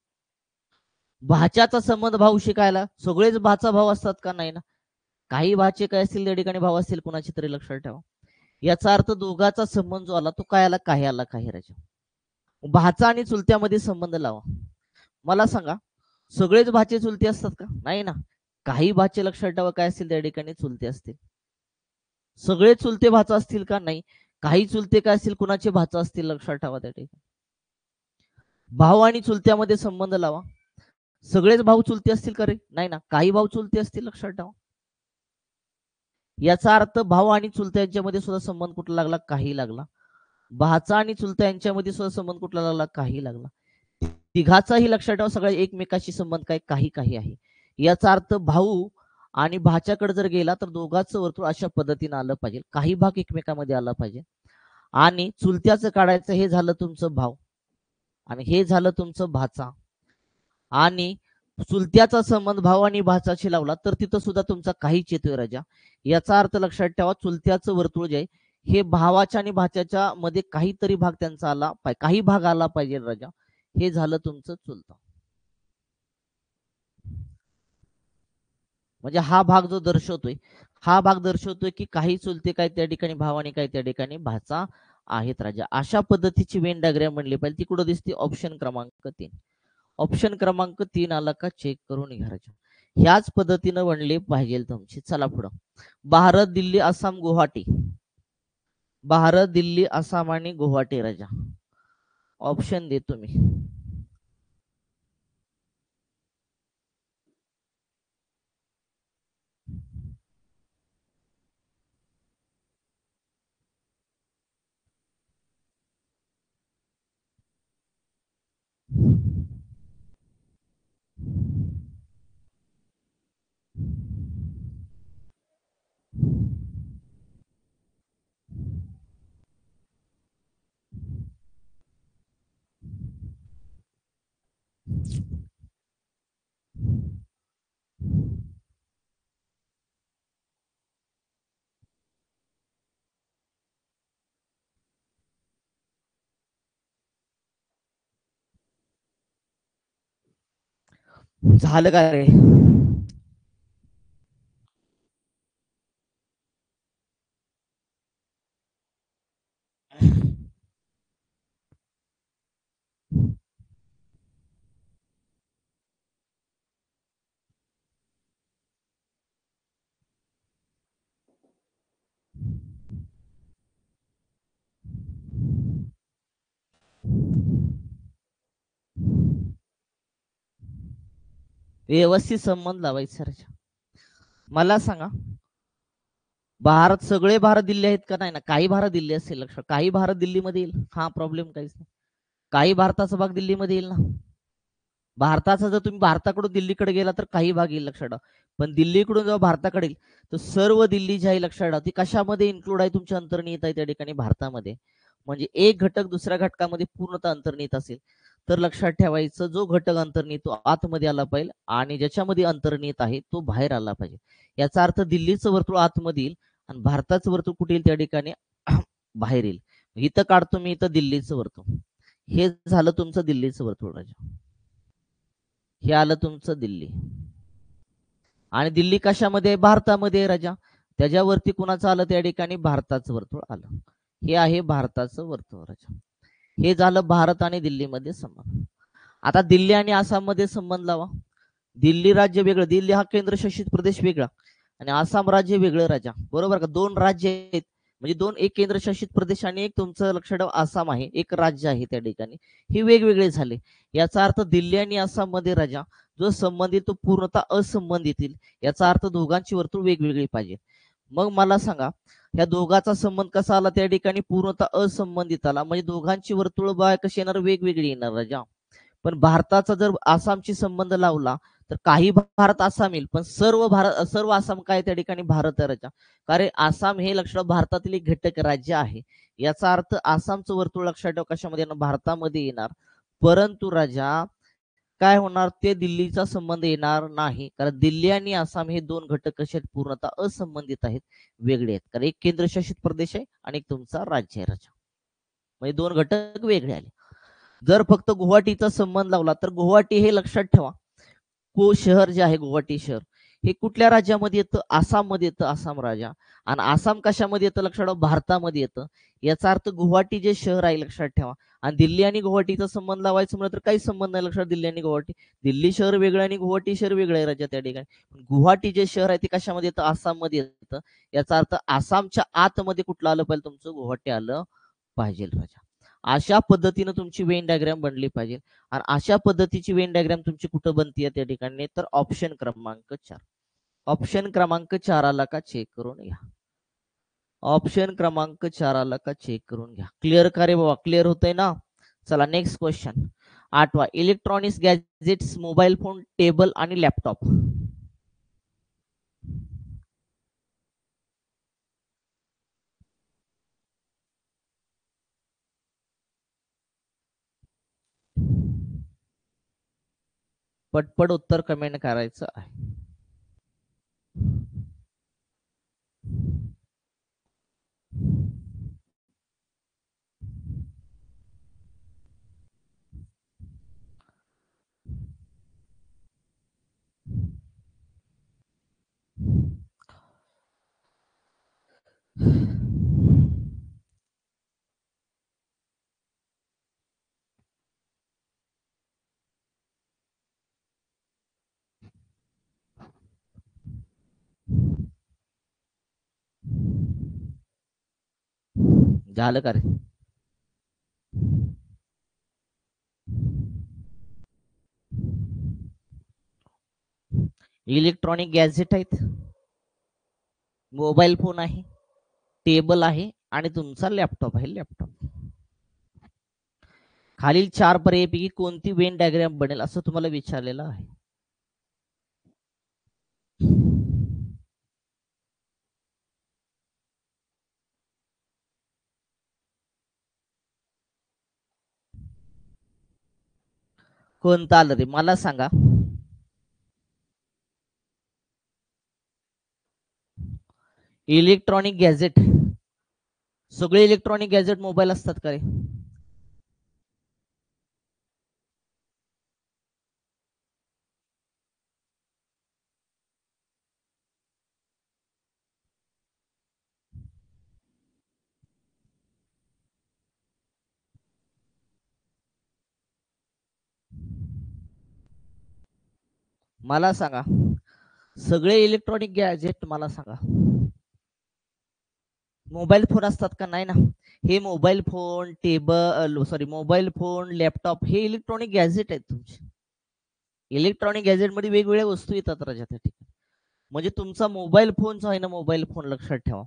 Speaker 1: भाच्याचा संबंध भाऊ शिकायला सगळेच भाचा भाव असतात का, नाही ना. काही भाचे काय असतील त्या ठिकाणी भाव असतील कोणाचे तरी लक्षात ठेवा. याचा अर्थ दोघाचा संबंध जो आला तो काय आला, काही आला काही राजा. भाचा आणि चुलत्यामध्ये संबंध लावा. मला सांगा सगळेच भाचे चुलते असतात का, नाही ना. काही भाचे लक्षात ठेवा काय असतील त्या ठिकाणी चुलते असतील. सगळे चुलते भाचा असतील का, नाही. काही चुलते काय असतील कुणाचे भाचा असतील लक्षात ठेवा त्या ठिकाणी. भाऊ आणि चुलत्यामध्ये संबंध लावा. सगळेच भाऊ चुलते असतील का रे, नाही ना. काही भाऊ चुलते असतील लक्षात ठेवा. याचा अर्थ भाऊ आणि चुलत्या यांच्यामध्ये सुद्धा संबंध कुठला लागला, काही लागला. भाचा आणि चुलता यांच्यामध्ये सुद्धा संबंध कुठला लागला, काही लागला. तिघाचाही लक्षात ठेवा सगळ्या एकमेकाशी संबंध काय काही काही आहे. याचा अर्थ भाऊ आणि भाच्याकडे जर गेला तर दोघांचं वर्तुळ अशा पद्धतीने आलं पाहिजे, काही भाग एकमेकामध्ये आला पाहिजे. आणि चुलत्याचं काढायचं हे झालं तुमचं भाव आणि हे झालं तुमचं भाचा. आणि चुलत्याचा संबंध भाव आणि भाचाशी लावला तर तिथं सुद्धा तुमचा काहीच येतोय राजा. याचा अर्थ लक्षात ठेवा चुलत्याचं वर्तुळ जे आहे हे भावाच्या आणि भाच्याच्या मध्ये काहीतरी भाग त्यांचा आला पाहिजे, काही भाग आला पाहिजे राजा. हे झालं तुमचं चुलता. म्हणजे हा भाग जो दर्शवतोय हा भाग दर्शवतोय की काही चुलते काय त्या ठिकाणी भाव आणि काय त्या ठिकाणी भाचा आहेत राजा. अशा पद्धतीची वेन डायग्राम म्हणली पाहिजे. ती कुठं दिसते, ऑप्शन क्रमांक 3. ऑप्शन क्रमांक 3 आला का चेक करून घ्या राजा. ह्याच पद्धतीनं बनले पाहिजे तुमची. चला पुढं. भारत दिल्ली आसाम गुवाहाटी. भारत दिल्ली आसाम आणि गुवाहाटी राजा. ऑप्शन देतो मी. झालं का रे. व्यवस्थित संबंध लावायचा राजा. मला सांगा भारत सगळे भारत दिल्ली आहेत का, नाही ना. काही भारत दिल्ली असेल लक्षात, काही भारत दिल्लीमध्ये येईल, हा प्रॉब्लेम काहीच नाही. काही भारताचा भाग दिल्लीमध्ये येईल ना. भारताचा जर तुम्ही भारताकडून दिल्लीकडे गेला तर काही भाग येईल लक्षात ठेवा. पण दिल्लीकडून जेव्हा भारताकडे येईल तर सर्व दिल्ली जी आहे लक्षात ठेवा ती कशामध्ये इन्क्लूड आहे, तुमच्या अंतर्निहित आहे त्या ठिकाणी भारतामध्ये. म्हणजे एक घटक दुसऱ्या घटकामध्ये पूर्णतः अंतर्निहित असेल तर लक्षात ठेवायचं जो घटक अंतर्निहित तो आतमध्ये आला पाहिजे आणि ज्याच्यामध्ये अंतर्निहित आहे तो बाहेर आला पाहिजे. याचा अर्थ दिल्लीचं वर्तुळ आतमध्ये येईल आणि भारताचं वर्तुळ कुठे येईल त्या ठिकाणी बाहेर येईल. इथं काढतो मी इथं दिल्लीचं वर्तुळ. हे झालं तुमचं दिल्लीचं वर्तुळ राजा. हे आलं तुमचं दिल्ली. आणि दिल्ली कशामध्ये, भारतामध्ये राजा. त्याच्यावरती कुणाचं आलं त्या ठिकाणी भारताचं वर्तुळ आलं. हे आहे भारताचं वर्तुळ राजा. हे झालं भारत आणि दिल्लीमध्ये संबंध. आता दिल्ली आणि आसाम मध्ये संबंध लावा. दिल्ली राज्य वेगळं, दिल्ली हा केंद्रशासित प्रदेश वेगळा आणि आसाम राज्य वेगळं राजा. बरोबर का. दोन राज्य आहेत म्हणजे दोन, एक केंद्रशासित प्रदेश आणि एक तुमचं लक्षात ठेवा आसाम आहे, एक राज्य आहे त्या ठिकाणी. हे वेगवेगळे झाले. याचा अर्थ दिल्ली आणि आसाम मध्ये राजा जो संबंधित तो पूर्णतः असंबंधित येईल. याचा अर्थ दोघांची वर्तुळ वेगवेगळी पाहिजे. मग मला सांगा या दोघांचा संबंध कसा आला त्या ठिकाणी, पूर्णतः असंबंधित आला. म्हणजे दोघांची वर्तुळ बाय कशी येणार, वेगवेगळी येणार राजा. पण भारताचा जर आसामशी संबंध लावला तर काही भारत आसाम येईल पण सर्व भारत सर्व आसाम काय त्या ठिकाणी भारत आहे राजा. कारण आसाम हे लक्षात भारतातील एक घटक राज्य आहे. याचा अर्थ आसामचं वर्तुळ लक्षात ठेवा कशामध्ये येणार, भारतामध्ये येणार. परंतु राजा काय होणार, ते दिल्लीचा संबंध येणार नाही, कारण दिल्ली आणि आसाम हे दोन घटक कसे आहेत, पूर्णतः असंबंधित आहेत, वेगळे आहेत, कारण एक केंद्रशासित प्रदेश आहे आणि एक तुमचा राज्य आहे राजा, म्हणजे दोन घटक वेगळे आले. जर फक्त गुवाहाटीचा संबंध लावला तर गुवाहाटी हे लक्षात ठेवा, शहर जे आहे गुवाहाटी शहर हे कुठल्या राज्यामध्ये येतं, आसाममध्ये येतं, आसाम राजा. आणि आसाम कशामध्ये येतं लक्षात ठेवा, भारतामध्ये येतं. याचा अर्थ गुवाहाटी जे शहर आहे लक्षात ठेवा. आणि दिल्ली आणि गुवाहाटीचा संबंध लावायचं म्हणलं तर काही संबंध नाही लक्षात, दिल्ली आणि गुवाहाटी, दिल्ली शहर वेगळं आणि गुवाहाटी शहर वेगळं आहे राजा त्या ठिकाणी. गुवाहाटी जे शहर आहे ते कशामध्ये येतं, आसाममध्ये येतं. याचा अर्थ आसामच्या आतमध्ये कुठलं आलं पाहिजे, तुमचं गुवाहाटी आलं पाहिजे राजा. अशा पद्धतीनं तुमची वेन डायग्राम बनली पाहिजे. आणि अशा पद्धतीची वेन डायग्राम तुमची कुठं बनतीये त्या ठिकाणी, तर ऑप्शन क्रमांक 4. ऑप्शन क्रमांक 4 आला का चेक करून घ्या. ऑप्शन क्रमांक 4 आला का चेक करून घ्या. क्लिअर का रे बाबा, क्लिअर होतंय ना. चला नेक्स्ट क्वेश्चन. 8वा, electronics gadgets, mobile phone, table आणि लॅपटॉप. पटपट उत्तर कमेंट करायचं आहे. झालं का रे. इलेक्ट्रॉनिक गॅजेट आहेत, मोबाईल फोन आहे, टेबल आहे आणि तुमचा लॅपटॉप आहे, लॅपटॉप. खालील 4 पर्यायपैकी कोणती वेन डायग्राम बनेल असं तुम्हाला विचारलेलं आहे. कोणतं आलं रे मला सांगा. इलेक्ट्रॉनिक गॅजेट, सगळे इलेक्ट्रॉनिक गॅजेट मोबाईल असतात का रे. मला सांगा, सगळे इलेक्ट्रॉनिक गॅजेट मला सांगा, मोबाईल फोन असतात का, नाही ना. हे mobile phone, table, sorry, mobile phone, laptop हे इलेक्ट्रॉनिक गॅजेट आहेत तुमचे. इलेक्ट्रॉनिक गॅजेट मध्ये वेगवेगळ्या वस्तू येतात राजा त्या ठिकाणी. म्हणजे तुमचा मोबाईल फोन जो आहे ना, मोबाईल फोन लक्षात ठेवा,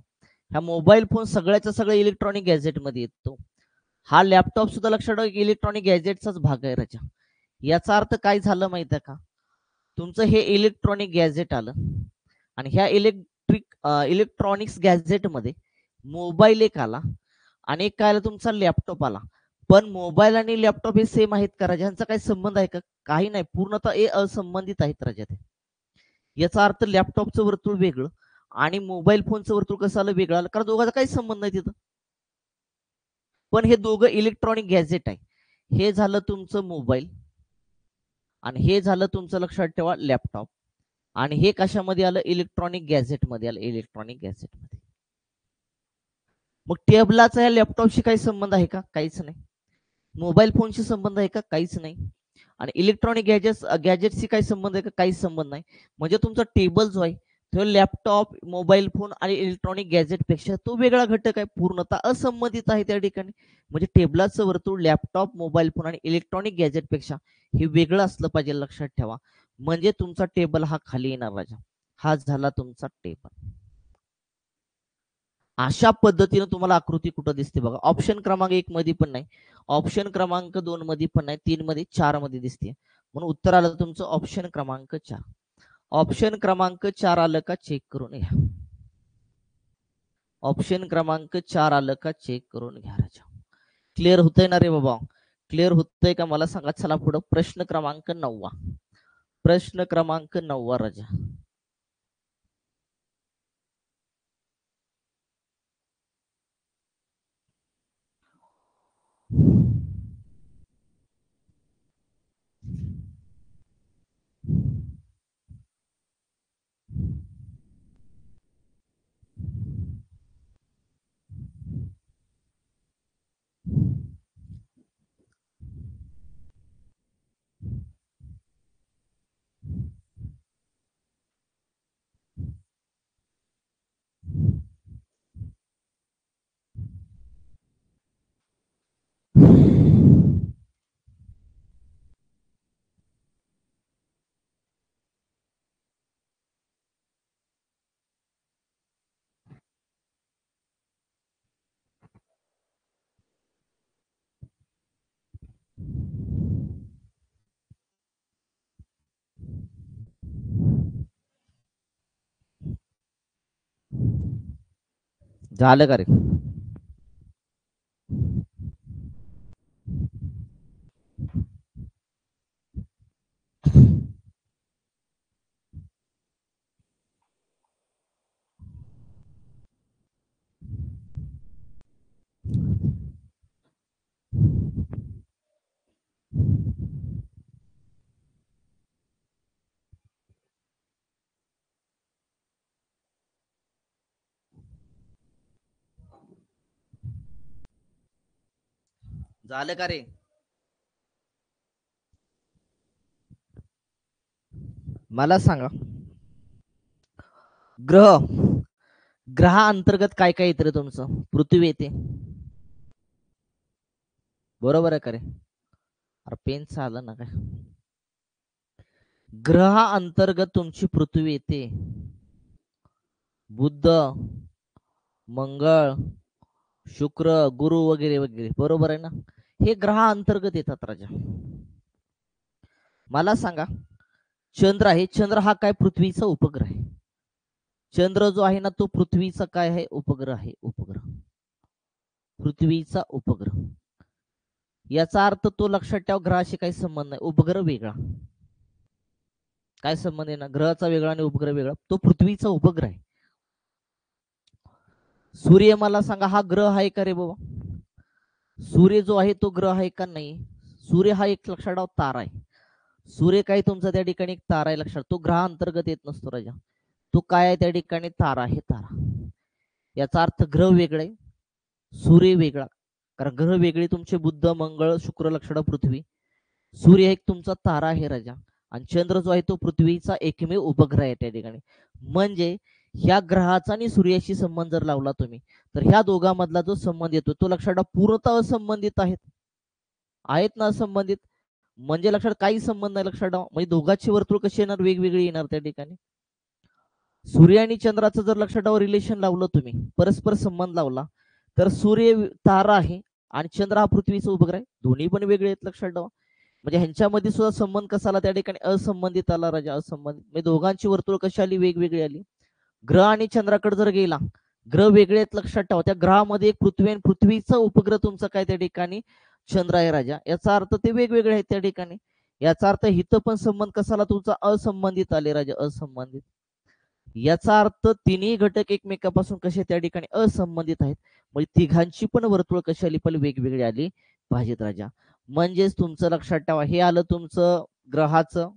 Speaker 1: हा मोबाईल फोन सगळ्याचा सगळं इलेक्ट्रॉनिक गॅजेट मध्ये येतो. हा लॅपटॉप सुद्धा लक्षात ठेवा इलेक्ट्रॉनिक गॅजेटचाच भाग आहे राजा. याचा अर्थ काय झालं माहिती आहे का, तुमचं हे इलेक्ट्रॉनिक गॅजेट आलं आणि ह्या इलेक्ट्रॉनिक्स गॅजेट मध्ये मोबाईल एक आला आणि एक काय आला, तुमचा लॅपटॉप आला. पण मोबाईल आणि लॅपटॉप हे सेम आहेत का राजा, ह्यांचा काही संबंध आहे का, काही नाही, पूर्णतः हे असंबंधित आहेत राजा ते. याचा अर्थ लॅपटॉपचं वर्तुळ वेगळं आणि मोबाईल फोनचं वर्तुळ कसं आलं, वेगळं आलं, कारण दोघांचा काही संबंध नाही तिथं. पण हे दोघं इलेक्ट्रॉनिक गॅजेट आहे. हे झालं तुमचं मोबाईल आणि हे झालं तुमचं लक्षात ठेवा लॅपटॉप. आणि हे कशामध्ये आलं, इलेक्ट्रॉनिक गॅजेट मध्ये आलं, इलेक्ट्रॉनिक गॅजेट मध्ये. मग टेबलाचा या लॅपटॉपशी काही संबंध आहे का, काहीच नाही. मोबाईल फोनशी संबंध आहे का, काहीच नाही. आणि इलेक्ट्रॉनिक गॅजेटशी काही संबंध आहे का, काहीच संबंध नाही. म्हणजे तुमचा टेबल जो आहे तो लॅपटॉप, मोबाईल फोन आणि इलेक्ट्रॉनिक गॅजेट पेक्षा तो वेगळा घटक आहे, पूर्णतः असंबंधित आहे त्या ठिकाणी. म्हणजे टेबलाचं वर्तुळ लॅपटॉप, मोबाईल फोन आणि इलेक्ट्रॉनिक गॅजेट पेक्षा हे वेगळं असलं पाहिजे, लक्षात ठेवा. म्हणजे तुमचा टेबल हा खाली येणार राजा. हा झाला तुमचा टेबल. अशा पद्धतीने तुम्हाला आकृती कुठं दिसते बघा, ऑप्शन क्रमांक 1 मध्ये पण नाही, ऑप्शन क्रमांक 2 मध्ये पण नाही, 3 मध्ये, 4 मध्ये दिसते. म्हणून उत्तर आलं तुमचं ऑप्शन क्रमांक 4. ऑप्शन क्रमांक 4 आलं का चेक करून घ्या. ऑप्शन क्रमांक 4 आलं का चेक करून घ्या राजा. क्लिअर होतंय ना रे बाबा, क्लिअर होतंय का मला सांगा. चला पुढं प्रश्न क्रमांक 9. प्रश्न क्रमांक 9 राजा. झालं का रे? झालं का रे? मला सांगा. ग्रह ग्रहाअंतर्गत काय काय येतं रे तुमचं? पृथ्वी येते. बरोबर आहे का रे? अरे पेनचं आलं ना काय? ग्रहाअंतर्गत तुमची पृथ्वी येते. बुध, मंगळ, शुक्र, गुरु वगैरे वगैरे. बरोबर आहे ना? हे ग्रहाअंतर्गत येतात राजा. मला सांगा. चंद्र आहे. चंद्र हा काय? पृथ्वीचा उपग्रह आहे. चंद्र जो आहे ना तो पृथ्वीचा काय आहे? उपग्रह आहे. उपग्रह. पृथ्वीचा उपग्रह. याचा अर्थ तो लक्षात ठेवा, ग्रहाशी काही संबंध नाही. उपग्रह वेगळा. काय संबंध आहे ना? ग्रहाचा वेगळा आणि उपग्रह वेगळा. तो पृथ्वीचा उपग्रह आहे. सूर्य मला सांगा हा ग्रह आहे का रे बाबा? सूर्य जो आहे तो ग्रह आहे का? नाही. सूर्य हा एक लक्षात ठेवा तारा आहे. सूर्य काय तुमचा त्या ठिकाणी एक तारा आहे. लक्षात. तो ग्रह अंतर्गत येत नसतो राजा. तो काय आहे त्या ठिकाणी? तारा आहे. तारा. याचा अर्थ ग्रह वेगळे, सूर्य वेगळा. कारण ग्रह वेगळे तुमचे बुध, मंगळ, शुक्र, लक्षात पृथ्वी. सूर्य एक तुमचा तारा आहे राजा. आणि चंद्र जो आहे तो पृथ्वीचा एकमेव उपग्रह आहे त्या ठिकाणी. म्हणजे ह्या ग्रहाचा आणि सूर्याशी संबंध जर लावला तुम्ही, तर ह्या दोघांमधला जो संबंध येतो तो लक्षात ठेवा पूर्णतः असंबंधित आहेत. आहेत ना असंबंधित? म्हणजे लक्षात काही संबंध नाही. लक्षात ठेवा. म्हणजे दोघांची वर्तुळ कशी येणार? वेगवेगळी येणार त्या ठिकाणी. सूर्य आणि चंद्राचं जर लक्षात ठेवा रिलेशन लावलं तुम्ही, परस्पर संबंध लावला, तर सूर्य तारा आहे आणि चंद्र हा पृथ्वीचा उपग्रह आहे. दोन्ही पण वेगळे आहेत. लक्षात ठेवा. म्हणजे ह्यांच्यामध्ये सुद्धा संबंध कसा आला त्या ठिकाणी? असंबंधित आला राजा. असंबंधित. म्हणजे दोघांची वर्तुळ कशी आली? वेगवेगळी आली. ग्रह आणि चंद्राकडे जर गेला, ग्रह वेगळे आहेत लक्षात ठेवा. त्या ग्रहामध्ये एक पृथ्वी आणि पृथ्वीचा उपग्रह तुमचा काय त्या ठिकाणी? चंद्र आहे राजा. याचा अर्थ ते वेगवेगळे आहेत त्या ठिकाणी. याचा अर्थ हिथं पण संबंध कसा आला तुमचा? असंबंधित आले राजा. असंबंधित. याचा अर्थ तिन्ही घटक एकमेकापासून कसे त्या ठिकाणी? असंबंधित आहेत. म्हणजे तिघांची पण वर्तुळ कशी आली पाहिजे? वेगवेगळी आली पाहिजेत राजा. म्हणजेच तुमचं लक्षात ठेवा हे आलं तुमचं ग्रहाचं,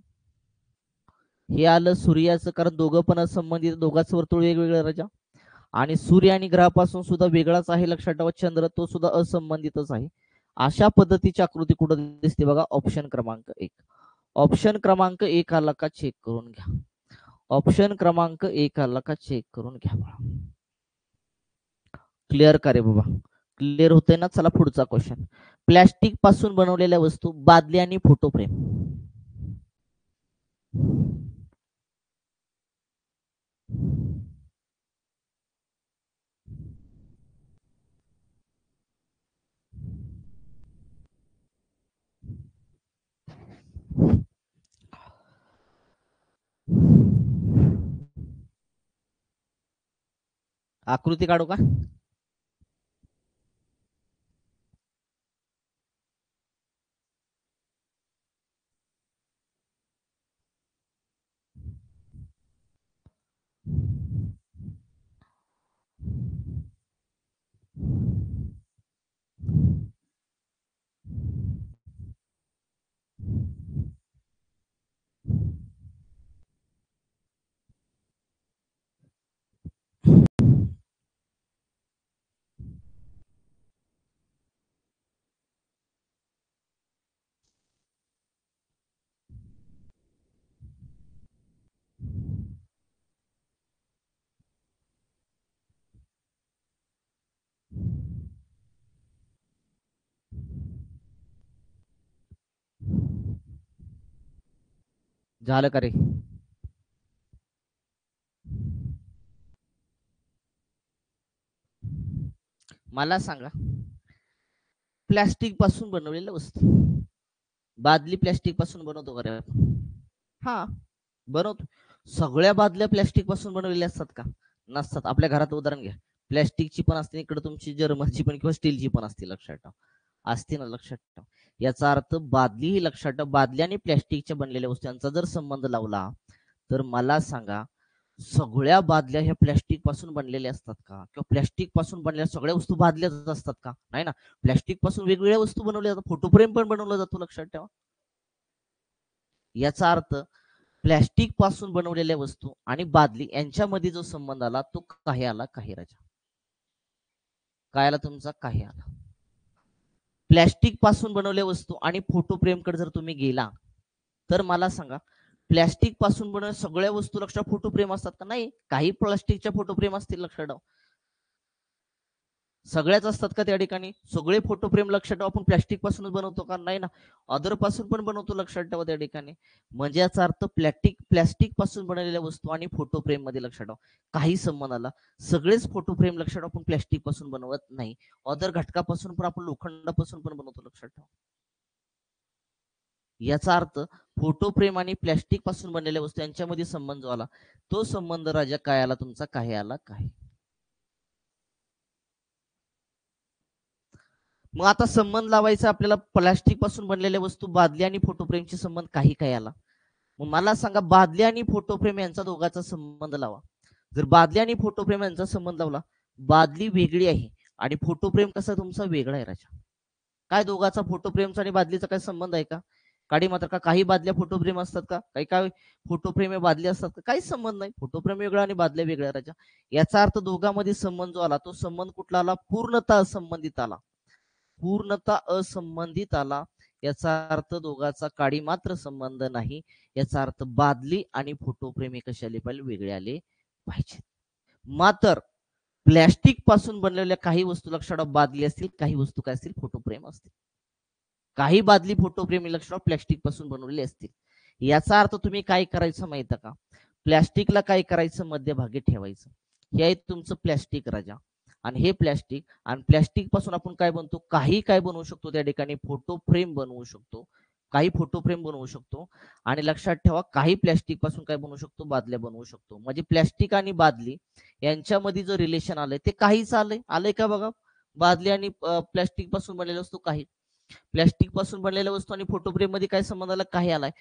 Speaker 1: हे आलं सूर्याचं. कारण दोघं पण असंबंधित, दोघांचं वर्तुळ वेगवेगळं राजा. आणि सूर्य आणि ग्रहापासून सुद्धा वेगळाच आहे. लक्षात ठेवा चंद्र तो सुद्धा असंबंधितच आहे. अशा पद्धतीची आकृती कुठं दिसते बघा? ऑप्शन क्रमांक 1. ऑप्शन क्रमांक 1 आला का? चेक करून घ्या. ऑप्शन क्रमांक 1 आला का? चेक करून घ्या. क्लिअर का रे बाबा? क्लिअर होतंय ना? चला पुढचा क्वेश्चन. प्लॅस्टिक पासून बनवलेल्या वस्तू, बादली आणि फोटो फ्रेम. आकृती काढू का? झालं का रे? मला सांगा, प्लॅस्टिक पासून बनवलेल्या वस्तू. बादली प्लॅस्टिक पासून बनवतो का रे आपण? हा, बनवतो. सगळ्या बादल्या प्लॅस्टिक पासून बनवलेल्या असतात का? नसतात. आपल्या घरात उदाहरण घ्या, प्लॅस्टिकची पण असते, इकडे तुमची जर्मनची पण किंवा स्टीलची पण असते, लक्षात ठेवा. असते ना, लक्षात ठेवा. याचा अर्थ बादली ही लक्षात ठेवा, बादली आणि प्लॅस्टिकच्या बनलेल्या वस्तूंचा जर संबंध लावला तर मला सांगा, सगळ्या बादल्या ह्या प्लॅस्टिक पासून बनलेल्या असतात का? किंवा प्लॅस्टिक पासून बनलेल्या सगळ्या वस्तू बादल्याच असतात का? नाही ना. प्लॅस्टिक पासून वेगवेगळ्या वस्तू बनवल्या जातात, फोटोफ्रेम पण बनवला जातो, लक्षात ठेवा. याचा अर्थ प्लॅस्टिक पासून बनवलेल्या वस्तू आणि बादली यांच्यामध्ये जो संबंध आला तो काही आला, काही राजा. काय आला तुमचा? काही आला. प्लॅस्टिक पासून बनवलेल्या वस्तू आणि फोटो फ्रेमकडे जर तुम्ही गेला तर मला सांगा, प्लॅस्टिक पासून बनवलेल्या सगळ्या वस्तू लक्षात फोटो फ्रेम असतात का? नाही, काही प्लास्टिकच्या फोटो फ्रेम असतील, लक्षात ठेवा. सगळ्याच असतात का त्या ठिकाणी? सगळे फोटो फ्रेम लक्षात ठेवा आपण प्लॅस्टिक पासूनच बनवतो का? नाही ना, अदर पासून पण बनवतो, लक्षात ठेवा त्या ठिकाणी. म्हणजे याचा अर्थ प्लॅस्टिक पासून बनवलेल्या वस्तू आणि फोटो फ्रेम मध्ये लक्षात ठेवा काही संबंध आला. सगळेच फोटो फ्रेम लक्षात ठेवा आपण प्लॅस्टिक पासून बनवत नाही, अदर घटकापासून पण आपण लोखंडापासून पण बनवतो, लक्षात ठेवा. याचा अर्थ फोटो फ्रेम आणि प्लॅस्टिक पासून बनलेल्या वस्तू यांच्यामध्ये संबंध जो आला तो संबंध राजा काय आला तुमचा? काही आला, काही. मग आता संबंध लावायचा आपल्याला, प्लास्टिक पासून बनलेल्या वस्तू, बादली आणि फोटो फ्रेमचे संबंध काही काही आला. मग मला सांगा, बादली आणि फोटो फ्रेम यांचा दोघांचा संबंध लावा. जर बादली आणि फोटो फ्रेम यांचा संबंध लावला, बादली वेगळी आहे आणि फोटो फ्रेम कसा तुमचा वेगळा आहे राजा. काय दोघांचा, फोटो फ्रेमचा आणि बादलीचा काय संबंध आहे का? काडी मात्र का? काही बादल्या फोटो फ्रेम असतात का? काही काय फोटो फ्रेम हे बादली असतात का? काहीच संबंध नाही. फोटो फ्रेम वेगळा आणि बादल्या वेगळ्या राजा. याचा अर्थ दोघांमध्ये संबंध जो आला तो संबंध कुठला आला? पूर्णतः असंबंधित आला. पूर्णतः असंबंधित आला. याचा अर्थ दोघांचा काडी मात्र संबंध नाही. याचा अर्थ बादली आणि फोटो फ्रेम हे कसे आले पाहिजे? वेगळे आले पाहिजे. मात्र प्लॅस्टिक पासून बनलेल्या काही वस्तू लक्षात बादली असतील, काही वस्तू काय असतील? फोटो फ्रेम असतील. काही बादली फोटो फ्रेम लक्षात प्लॅस्टिक पासून बनवलेले असतील. याचा अर्थ तुम्ही काय करायचं माहिती का? प्लॅस्टिकला काय करायचं? मध्यभागी ठेवायचं. हे आहे तुमचं प्लॅस्टिक राजा. आणि हे प्लॅस्टिक, आणि प्लॅस्टिक पासून आपण काय बनतो? काही काय बनवू शकतो त्या ठिकाणी? फोटो फ्रेम बनवू शकतो. काही फोटो फ्रेम बनवू शकतो. आणि लक्षात ठेवा, काही प्लॅस्टिक पासून काय बनवू शकतो? बादल्या बनवू शकतो. म्हणजे प्लॅस्टिक आणि बादली यांच्यामध्ये जो रिलेशन आलंय ते काहीच आलंय. आलंय का बघा? बादली आणि प्लॅस्टिक पासून बनलेल्या वस्तू काही. प्लॅस्टिक पासून बनलेल्या वस्तू आणि फोटो फ्रेम मध्ये काय संबंध आला? काही आलाय.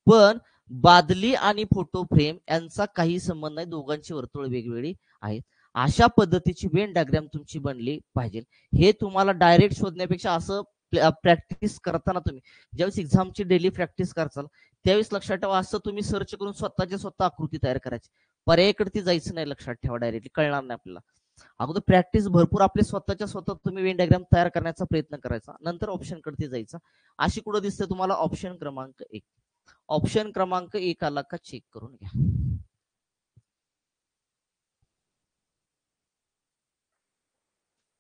Speaker 1: पण बादली आणि फोटो फ्रेम यांचा काही संबंध नाही, दोघांची वर्तुळ वेगवेगळी आहेत. अशा पद्धतीची वेन डायग्राम तुमची बनली पाहिजे. हे तुम्हाला डायरेक्ट शोधण्यापेक्षा असं प्रॅक्टिस करताना तुम्ही ज्यावेळेस एक्झामची डेली प्रॅक्टिस करचाल त्यावेळेस लक्षात ठेवा, असं तुम्ही सर्च करून स्वतःच्या स्वतः आकृती तयार करायची. पर्यायाकडे जायचं नाही, लक्षात ठेवा. डायरेक्टली कळणार नाही आपल्याला. अगोदर प्रॅक्टिस भरपूर आपले स्वतःच्या स्वतः तुम्ही वेन डायग्राम तयार करण्याचा प्रयत्न करायचा, नंतर ऑप्शन कडे जायचा. अशी कुठं दिसते तुम्हाला? ऑप्शन क्रमांक 1. ऑप्शन क्रमांक 1 आला का? चेक करून घ्या.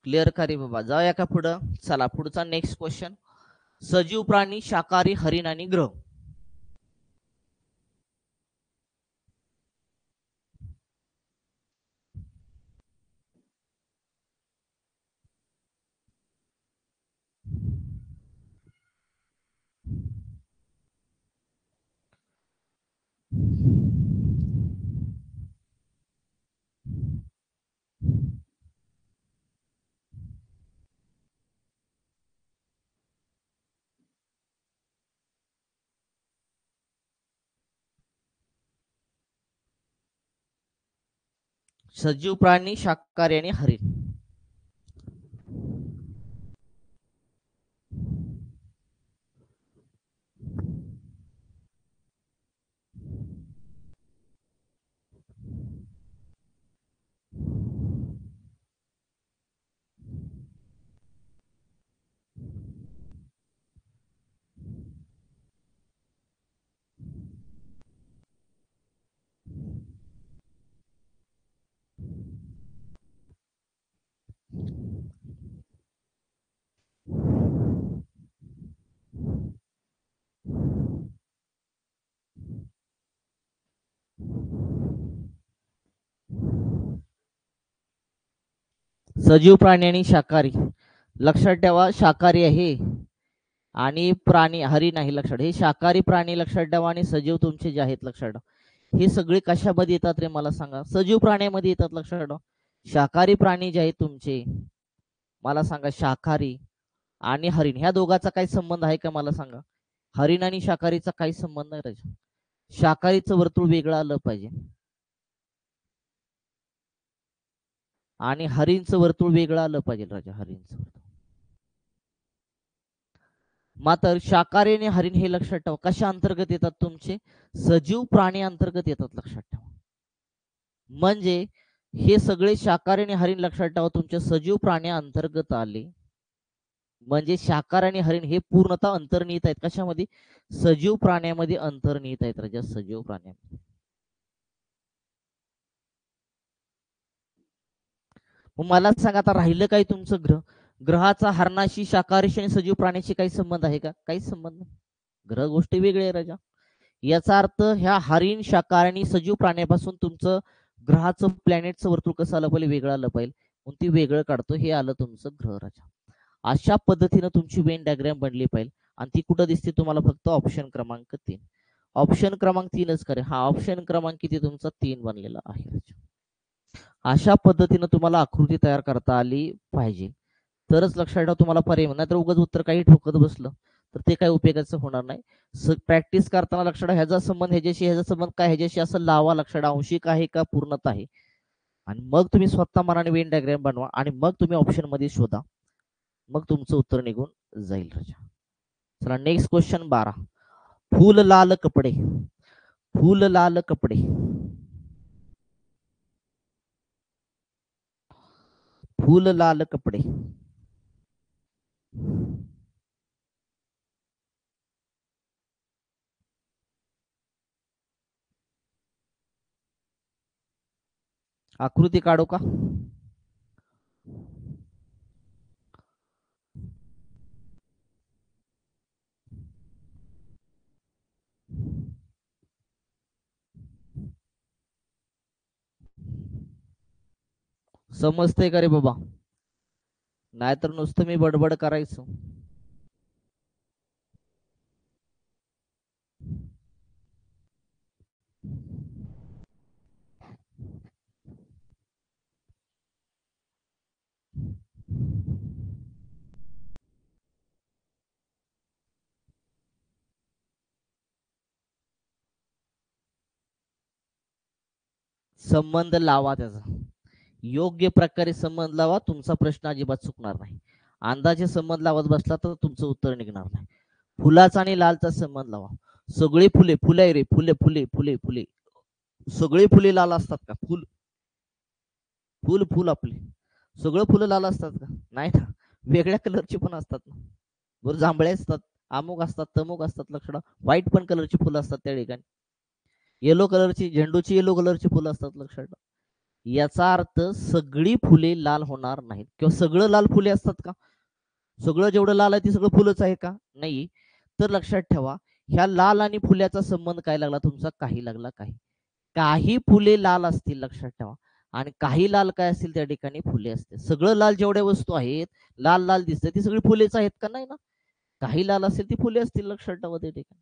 Speaker 1: क्लिअर का रे बाबा? जाऊया का पुढं? चला पुढचा नेक्स्ट क्वेश्चन. सजीव प्राणी, शाकाहारी, हरिण आणि ग्रह. सजीव प्राणी, शाकाहारी आणि हरिण. सजीव प्राणी आणि शाकाहारी. लक्षात ठेवा शाकाहारी आहे आणि प्राणी हरिण आहे. लक्षात हे शाकाहारी प्राणी लक्षात ठेवा आणि सजीव तुमचे जे आहेत लक्षात ठेवा. हे सगळे कशामध्ये येतात रे मला सांगा. सजीव प्राण्यामध्ये येतात लक्षात ठेवा. शाकाहारी प्राणी जे आहेत तुमचे मला सांगा शाकाहारी आणि हरिण ह्या दोघांचा काही संबंध आहे का मला सांगा. हरिण आणि शाकाहारीचा काही संबंध नाही राजा. शाकाहारीचं वर्तुळ वेगळं आलं पाहिजे आणि हरिणचं वर्तुळ वेगळं आलं पाहिजे राजा. हरिणचं वर्तुळ मात्र शाकाहारी आणि हरिण हे लक्षात ठेवा कशा अंतर्गत येतात तुमचे सजीव प्राणी अंतर्गत येतात लक्षात ठेवा. म्हणजे हे सगळे शाकाहारी आणि हरिण लक्षात ठेवा तुमच्या सजीव प्राणी अंतर्गत आले. म्हणजे शाकाहारी आणि हरिण हे पूर्णतः अंतर्निहित आहेत कशामध्ये सजीव प्राण्यामध्ये अंतर्निहित आहेत राजा. सजीव प्राण्यामध्ये मग मला सांगा आता राहिलं काय तुमचं ग्रह. ग्रहाचा हरणाशी शाकाहारीशी आणि सजीव प्राण्याशी काही संबंध आहे का. काहीच संबंध नाही. ग्रह गोष्टी वेगळी आहे राजा. याचा अर्थ ह्या हरिण शाकाहारी आणि सजीव प्राण्यापासून तुमचं ग्रहाचं प्लॅनेटचं वर्तुळ कसं आलं पाहिजे वेगळं आलं पाहिजे. मग ती वेगळं काढतो हे आलं तुमचं ग्रह राजा. अशा पद्धतीनं तुमची वेन डायग्राम बनली पाहिजे आणि ती कुठं दिसते तुम्हाला फक्त ऑप्शन क्रमांक 3. ऑप्शन क्रमांक 3च करे. हा ऑप्शन क्रमांक किती तुमचा 3 बनलेला आहे. अशा पद्धतीनं तुम्हाला आकृती तयार करता आली पाहिजे तरच लक्षात ठेवा तुम्हाला पर्याय. नाही तर उगाच उत्तर काही ठोकत बसलं तर ते काही उपयोगाचं होणार नाही. प्रॅक्टिस करताना लक्षात ठेवा ह्याचा संबंध ह्याच्याशी ह्याचा संबंध काय ह्याच्याशी असं लावा. लक्षात ठेवा आंशिक आहे का पूर्णत आहे आणि मग तुम्ही स्वतः मनाने वेन डायग्राम बनवा आणि मग तुम्ही ऑप्शन मध्ये शोधा. मग तुमचं उत्तर निघून जाईल राजा. चला नेक्स्ट क्वेश्चन 12. फूल लाल कपडे. फूल लाल कपडे. फूल लाल कपडे. आकृती काढू का. समजते का रे बाबा. नाहीतर नुसतं मी बडबड करायचो. संबंध लावा त्याचा योग्य प्रकारे संबंध लावा. तुमचा प्रश्न अजिबात चुकणार नाही. अंदाजे संबंध लावत बसला तर तुमचं उत्तर निघणार नाही. फुलाचा आणि लालचा संबंध लावा. सगळी फुले फुले रे फुले फुले फुले फुले सगळी फुले लाल असतात का. फुल फुल फुल आपले सगळं फुलं लाल असतात का नाही ना. वेगळ्या कलरची पण असतात ना. बरं जांभळे असतात अमुक असतात तमुक असतात. लक्षणं व्हाईट पण कलरची फुलं असतात त्या ठिकाणी. येलो कलरची झेंडूची येलो कलरची फुलं असतात. लक्षात याचा अर्थ सगळी फुले लाल होणार नाहीत किंवा सगळं लाल फुले असतात का. सगळं जेवढं लाल आहे ते सगळं फुलंच आहे का नाही. तर लक्षात ठेवा ह्या लाल आणि फुल्याचा संबंध काय लागला तुमचा काही लागला काही. काही फुले लाल असतील लक्षात ठेवा आणि काही लाल काय असतील त्या ठिकाणी फुले असतील. सगळं लाल जेवढ्या वस्तू आहेत लाल लाल दिसते ती सगळी फुलेच आहेत का नाही ना. काही लाल असेल ती फुले असतील लक्षात ठेवा त्या ठिकाणी.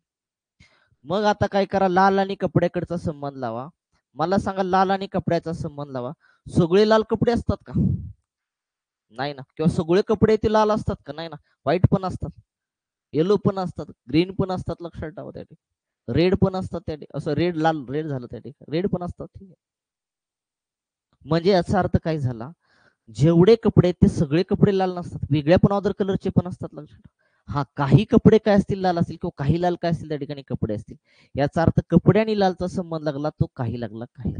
Speaker 1: मग आता काय करा लाल आणि कपड्याकडचा संबंध लावा. मला सांगा लाल आणि कपड्याचा संबंध लावा. सगळे लाल कपडे असतात का नाही ना. किंवा सगळे कपडे ते लाल असतात का नाही ना. व्हाईट पण असतात येलो पण असतात ग्रीन पण असतात. लक्षात ठेवा त्या ठिकाणी रेड पण असतात त्या ठिकाणी. असं रेड लाल रेड झालं त्या ठिकाणी रेड पण असतात. ठीक आहे. म्हणजे याचा अर्थ काय झाला जेवढे कपडे आहेत ते सगळे कपडे लाल नसतात. वेगळ्या पण अदर कलरचे पण असतात. लक्षात हा काही कपडे काय असतील लाल असतील किंवा काही लाल काय असतील त्या ठिकाणी कपडे असतील. याचा अर्थ कपडे आणि लालचा संबंध लागला तो काही लागला काही.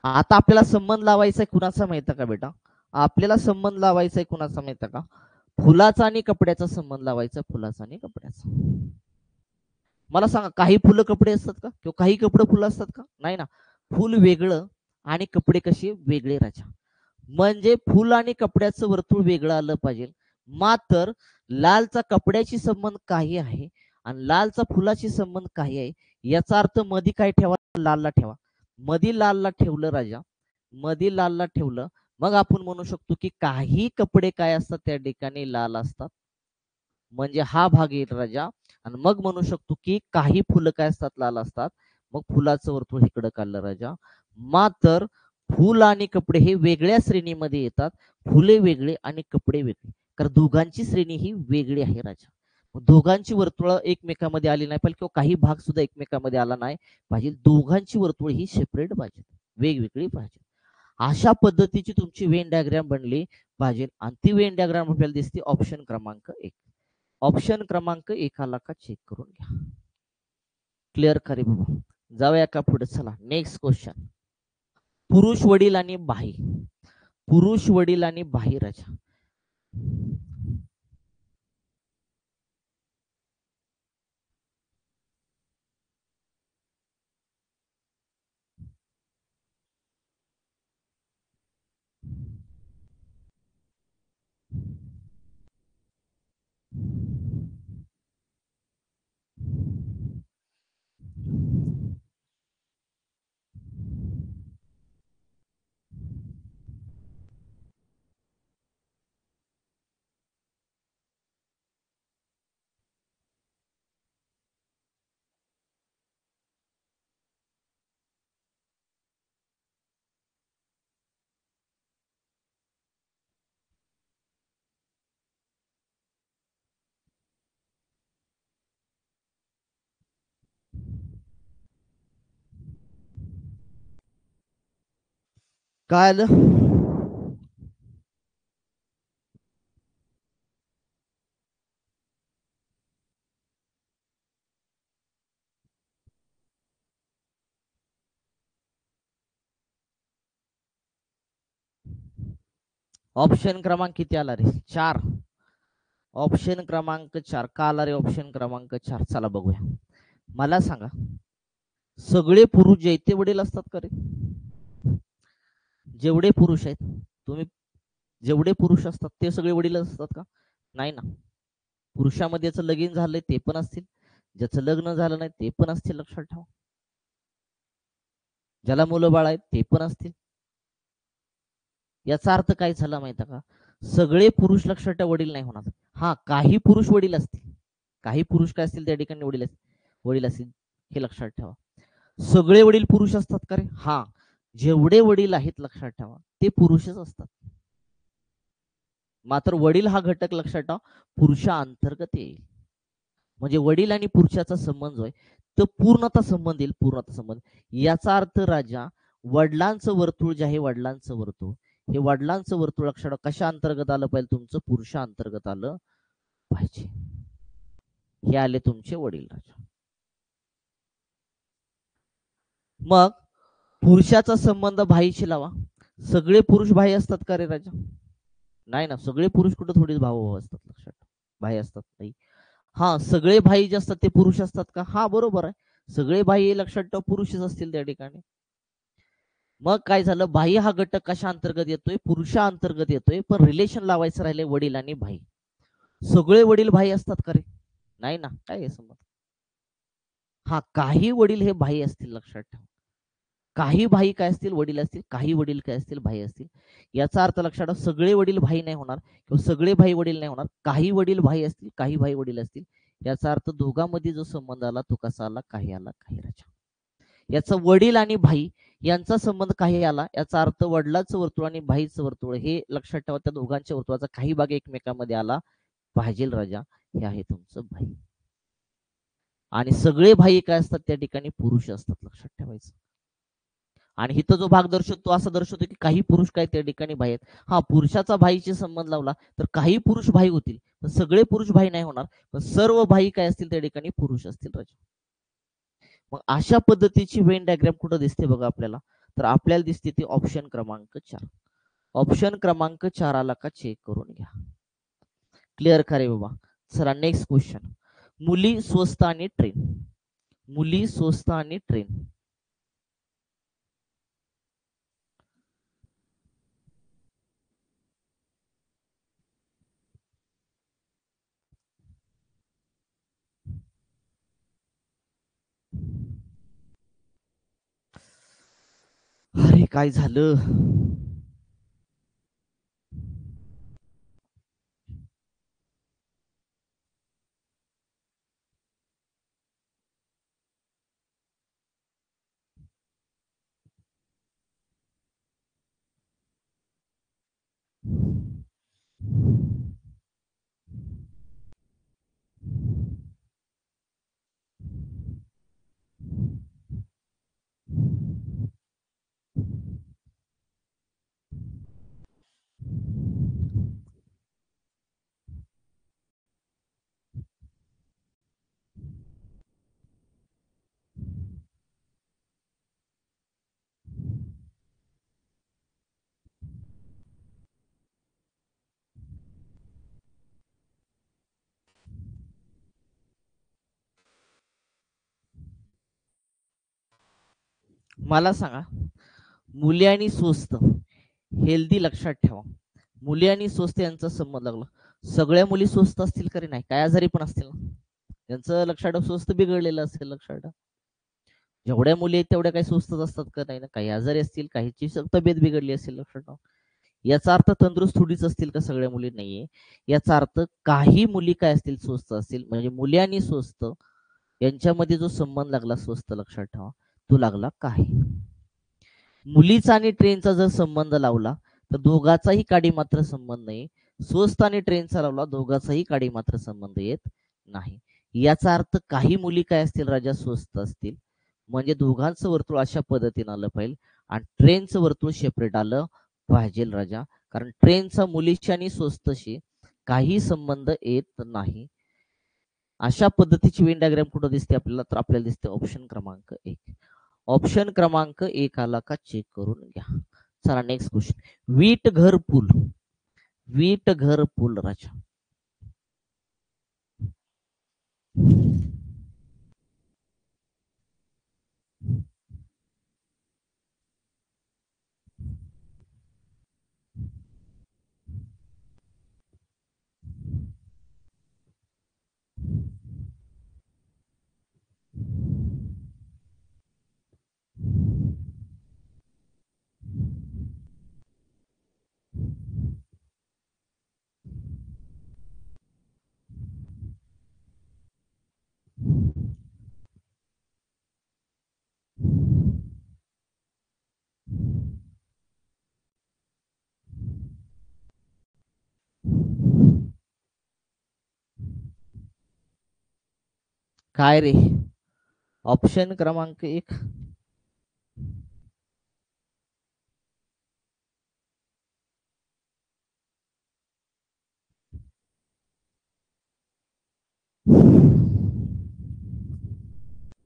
Speaker 1: आता आपल्याला संबंध लावायचा आहे कुणाचा माहिती का बेटा. आपल्याला संबंध लावायचा आहे कुणाचा माहिती का फुलाचा आणि कपड्याचा संबंध लावायचा. फुलाचा आणि कपड्याचा. मला सांगा काही फुलं कपडे असतात का किंवा काही कपडे फुलं असतात का नाही ना. फुल वेगळं आणि कपडे कसे वेगळे राजा. म्हणजे फुल आणि कपड्याचं वर्तुळ वेगळं आलं पाहिजे. मात्र लालचा कपड्याशी संबंध काही आहे आणि लालचा फुलाशी संबंध काही आहे. याचा अर्थ मधी काय ठेवा लालला ठेवा. मधी लालला ठेवलं राजा मधी लालला ठेवलं, मग आपण म्हणू शकतो की काही कपडे काय असतात त्या ठिकाणी लाल असतात. म्हणजे हा भाग येईल राजा. आणि मग म्हणू शकतो की काही फुलं काय असतात लाल असतात. मग फुलाचं वर्तुळ इकडं काढलं राजा. मात्र फुल आणि कपडे हे वेगळ्या श्रेणीमध्ये येतात. फुले वेगळे आणि कपडे वेगळे. कारण दोघांची श्रेणी ही वेगळी आहे राजा. दोघांची वर्तुळ एकमेकांमध्ये आली नाही पाहिजे किंवा काही भाग सुद्धा एकमेकांमध्ये आला नाही पाहिजे. दोघांची वर्तुळ ही सेपरेट पाहिजे, वेगवेगळी पाहिजे. अशा पद्धतीची तुमची वेन डायग्राम बनली पाहिजे. आणि ती वेन डायग्राम आपल्याला दिसते ऑप्शन क्रमांक 1. ऑप्शन क्रमांक 1 का चेक करून घ्या. क्लिअर खरे बाबा. जाऊया का पुढे. चला नेक्स्ट क्वेश्चन. पुरुष वडील आणि बाई. पुरुष वडील आणि बाई राजा. काय आलं. ऑप्शन क्रमांक किती आला रे. 4. ऑप्शन क्रमांक 4 का आला रे. ऑप्शन क्रमांक 4. चला बघूया. मला सांगा, सगळे पुरुष जैते वडील असतात का रे. जेवढे पुरुष आहेत, तुम्ही जेवढे पुरुष असतात ते सगळे वडील असतात का. नाही ना. पुरुषामध्ये ज्याचं लगीन झालंय ते पण असतील, ज्याचं लग्न झालं नाही ते पण असतील. लक्षात ठेवा. ज्याला मुलं बाळ आहेत ते पण असतील. याचा अर्थ काय झाला माहिती का. सगळे पुरुष लक्षात ठेवा वडील नाही होणार. हा, काही पुरुष वडील असतील. काही पुरुष काय असतील त्या ठिकाणी वडील असतील. हे लक्षात ठेवा. सगळे वडील पुरुष असतात का रे. हा, जेवढे वडील आहेत लक्षात ठेवा ते पुरुषच असतात. मात्र वडील हा घटक लक्षात ठेवा पुरुषा अंतर्गत येईल. म्हणजे वडील आणि पुरुषाचा संबंध जो आहे तो पूर्णता संबंध येईल. पूर्णता संबंध. याचा अर्थ राजा, वडिलांचं वर्तुळ जे आहे, वडिलांचं वर्तुळ हे वडिलांचं वर्तुळ लक्षात ठेवा कशा अंतर्गत आलं पाहिजे. तुमचं पुरुषा अंतर्गत आलं पाहिजे. हे आले तुमचे वडील राजा. मग पुरुषाचा संबंध भाईशी लावा. सगळे पुरुष भाई असतात का रे राजा. नाही ना. सगळे पुरुष कुठे थोडीच भाऊ भाऊ असतात. लक्षात ठेवा. भाई असतात नाही. हा, सगळे भाई जे असतात ते पुरुष असतात का. हा, बरोबर आहे. सगळे भाई हे लक्षात ठेवा पुरुषच असतील त्या ठिकाणी. मग काय झालं. भाई हा घटक कशा अंतर्गत येतोय. पुरुषा अंतर्गत येतोय. पण रिलेशन लावायचं राहिले वडील आणि भाई. सगळे वडील भाई असतात का रे. नाही ना. काय आहे संबंध. हा, काही वडील हे भाई असतील. लक्षात ठेवा. काही भाई काय असतील वडील असतील. काही वडील काय असतील भाई असतील. याचा अर्थ लक्षात ठेवा सगळे वडील भाई नाही होणार किंवा सगळे भाई वडील नाही होणार. काही वडील भाई असतील, काही भाई वडील असतील. याचा अर्थ दोघांमध्ये जो संबंध आला तो कसा आला. काही आला काही राजा. याचा वडील आणि भाई यांचा संबंध काही आला. याचा अर्थ वडिलाचं वर्तुळ आणि भाईचं वर्तुळ हे लक्षात ठेवा त्या दोघांच्या वर्तुळाचा काही भाग एकमेकांमध्ये आला पाहिजे राजा. हे आहे तुमचं भाई. आणि सगळे भाई काय असतात त्या ठिकाणी पुरुष असतात. लक्षात ठेवायचं. आणि इथं जो भाग दर्शवतो असा दर्शवतो की काही पुरुष काय त्या ठिकाणी भाई आहेत. हा, पुरुषाचा भाईशी संबंध लावला तर काही पुरुष भाई होतील पण सगळे पुरुष भाई नाही होणार. पण सर्व भाई काय असतील त्या ठिकाणी पुरुष असतील राजा. मग अशा पद्धतीची वेन डायग्राम कुठं दिसते बघा आपल्याला. तर आपल्याला दिसते ती ऑप्शन क्रमांक 4. ऑप्शन क्रमांक 4 आला का चेक करून घ्या. क्लिअर करे बाबा. चला नेक्स्ट क्वेश्चन. मुली स्वस्त आणि ट्रेन. मुली स्वस्त आणि ट्रेन. अरे काय झालं? मला सांगा, मुली आणि स्वस्त हेल्दी लक्षात ठेवा. मुली आणि स्वस्त यांचा संबंध लागला. सगळ्या मुली स्वस्त असतील का रे? नाही, काय आजारी पण असतील ना. त्यांचं लक्षात ठेवा, स्वस्त बिघडलेलं असेल लक्षात ठेवा. जेवढ्या मुली आहेत तेवढ्या काही स्वस्तच असतात का? नाही ना, काही आजारी असतील, काहीची तब्येत बिघडली असेल लक्षात ठेवा. याचा अर्थ तंदुरुस्त थोडीच असतील का सगळ्या मुली? नाहीये. याचा अर्थ काही मुली काय असतील, स्वस्त असतील. म्हणजे मुली आणि स्वस्त यांच्यामध्ये जो संबंध लागला स्वस्त लक्षात ठेवा, तो लागला काही. मुलीचा आणि ट्रेनचा जर संबंध लावला तर दोघाचाही काडी मात्र संबंध नाही. स्वस्त आणि ट्रेनचा लावला दोघाचाही काडी मात्र संबंध येत नाही. याचा अर्थ काही मुली काय असतील राजा? स्वस्त असतील. म्हणजे दोघांचं वर्तुळ अशा पद्धतीने आलं पाहिजे आणि ट्रेनचं वर्तुळ सेपरेट आलं पाहिजे राजा. कारण ट्रेनचा मुलीशी आणि स्वस्तशी काही संबंध येत नाही. अशा पद्धतीची वेन डायग्राम कुठं दिसते आपल्याला? तर आपल्याला दिसते ऑप्शन क्रमांक 1. ऑप्शन क्रमांक 1 आला का चेक करून घ्या. चला नेक्स्ट क्वेश्चन. वीट घर पूल. वीट घर पूल राजा. काय रे? ऑप्शन क्रमांक 1.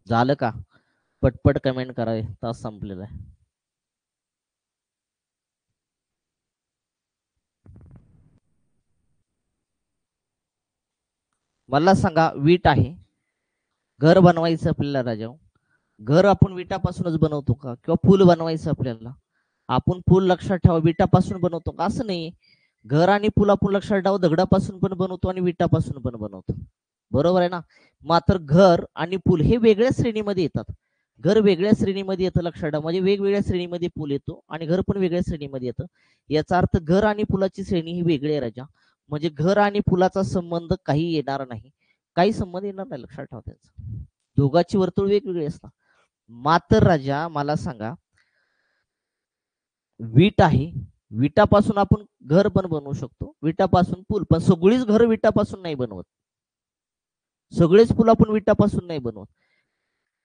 Speaker 1: झालं का? पटपट कमेंट करावे, तास संपलेला आहे. मला सांगा, वीट आहे, घर बनवायचं आपल्याला राजा. घर आपण विटापासूनच बनवतो का? किंवा पूल बनवायचं आपल्याला, आपण पूल लक्षात ठेवा विटापासून बनवतो का? असं नाही. घर आणि पूल आपण लक्षात ठेवा दगडापासून पण बनवतो आणि विटापासून पण बनवतो. बरोबर आहे ना? मात्र घर आणि पूल हे वेगळ्या श्रेणीमध्ये येतात. घर वेगळ्या श्रेणीमध्ये येतं लक्षात ठेवा. म्हणजे वेगवेगळ्या श्रेणीमध्ये पूल येतो आणि घर पण वेगळ्या श्रेणीमध्ये येतं. याचा अर्थ घर आणि पुलाची श्रेणी ही वेगळी आहे राजा. म्हणजे घर आणि पुलाचा संबंध काही येणार नाही. काही संबंध येणार नाही लक्षात ठेवा त्यांचा. दोघांची वर्तुळ वेगवेगळी असतात. मात्र राजा मला सांगा, वीट आहे, विटापासून आपण घर पण बनवू शकतो, विटापासून पूल पण. सगळीच घर विटापासून नाही बनवत, सगळेच पूल आपण विटापासून नाही बनवत.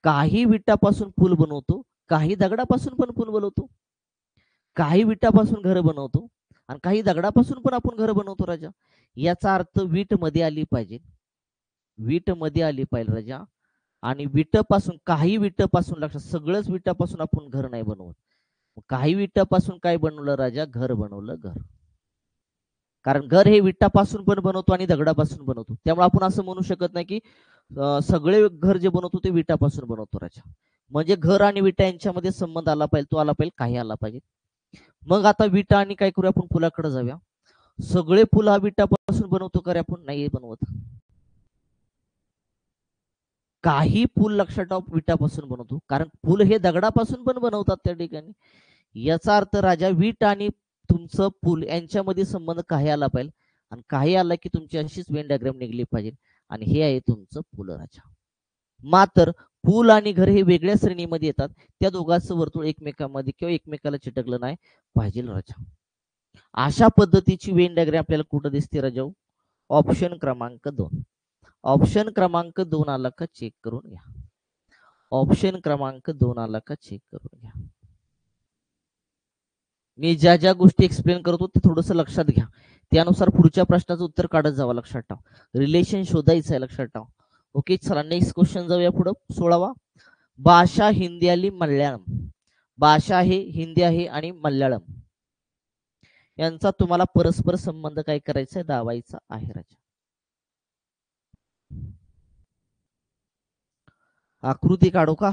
Speaker 1: काही विटापासून पूल बनवतो, काही दगडापासून पण पूल बनवतो, काही विटापासून घर बनवतो आणि काही दगडापासून पण आपण घर बनवतो राजा. याचा अर्थ वीट मध्ये आली पाहिजे, वीट मध्ये आली पाहिजे राजा. आणि विटापासून, काही विटापासून, लक्षात, सगळंच विटापासून आपण घर नाही बनवत. काही विटापासून काय बनवलं राजा? घर बनवलं, घर. कारण घर हे विटापासून पण बनवतो आणि दगडापासून बनवतो. त्यामुळे आपण असं म्हणू शकत नाही की सगळे घर जे बनवतो ते विटापासून बनवतो राजा. म्हणजे घर आणि विटा यांच्यामध्ये संबंध आला पाहिजे, तो आला पाहिजे, काही आला पाहिजे. मग आता विटा आणि काय करूया, आपण पुलाकडे जाऊया. सगळे पूल हा विटापासून बनवतो का रे? आपण नाही बनवत. काही पूल लक्षात ठेवा विटापासून बनवतो, कारण पूल हे दगडापासून पण बनवतात त्या ठिकाणी. याचा अर्थ राजा वीट आणि तुमचं पूल यांच्यामध्ये संबंध काही आला पाहिजे आणि काही आला की तुमची अशीच वेन डायग्राम निघली पाहिजे आणि हे आहे तुमचं पूल राजा. मात्र पूल आणि घर हे वेगळ्या श्रेणीमध्ये येतात. त्या दोघांचं वर्तुळ एकमेकांमध्ये किंवा एकमेकाला चिटकलं नाही पाहिजे राजा. अशा पद्धतीची वेन डायग्राम आपल्याला कुठं दिसते राजा? ऑप्शन क्रमांक 2. ऑप्शन क्रमांक 2 आला का चेक करून घ्या. ऑप्शन क्रमांक 2 आला का चेक करून घ्या. मी ज्या ज्या गोष्टी एक्सप्लेन करतो ते थोडंसं लक्षात घ्या. त्यानुसार पुढच्या प्रश्नाचं उत्तर काढत जावं. लक्षात ठेवा. रिलेशन शोधायचं आहे. लक्षात ठेवा. ओके, चला नेक्स्ट क्वेश्चन जाऊया पुढं. 16वा. भाषा हिंदी आणि मल्याळम. भाषा आहे हिंदी आहे आणि मल्याळम यांचा तुम्हाला परस्पर संबंध काय करायचा आहे? दावायचा आहे राजा. आकृती काढू का?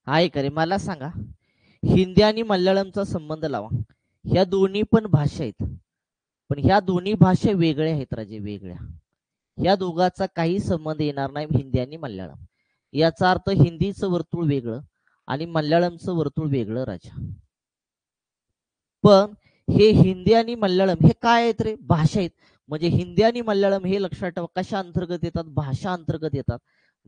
Speaker 1: आहे का रे? मला सांगा, हिंदी आणि मल्याळमचा संबंध लावा. ह्या दोन्ही पण भाषा आहेत, पण ह्या दोन्ही भाषा वेगळ्या आहेत राजे, वेगळ्या. ह्या दोघांचा काही संबंध येणार नाही हिंदी आणि मल्याळम. याचा अर्थ हिंदीचं वर्तुळ वेगळं आणि मल्याळमचं वर्तुळ वेगळं राजा. पण हे हिंदी आणि मल्याळम हे काय आहेत रे? भाषा आहेत. म्हणजे हिंदी आणि मल्याळम हे लक्षात ठेवा कशा अंतर्गत येतात? भाषा अंतर्गत येतात.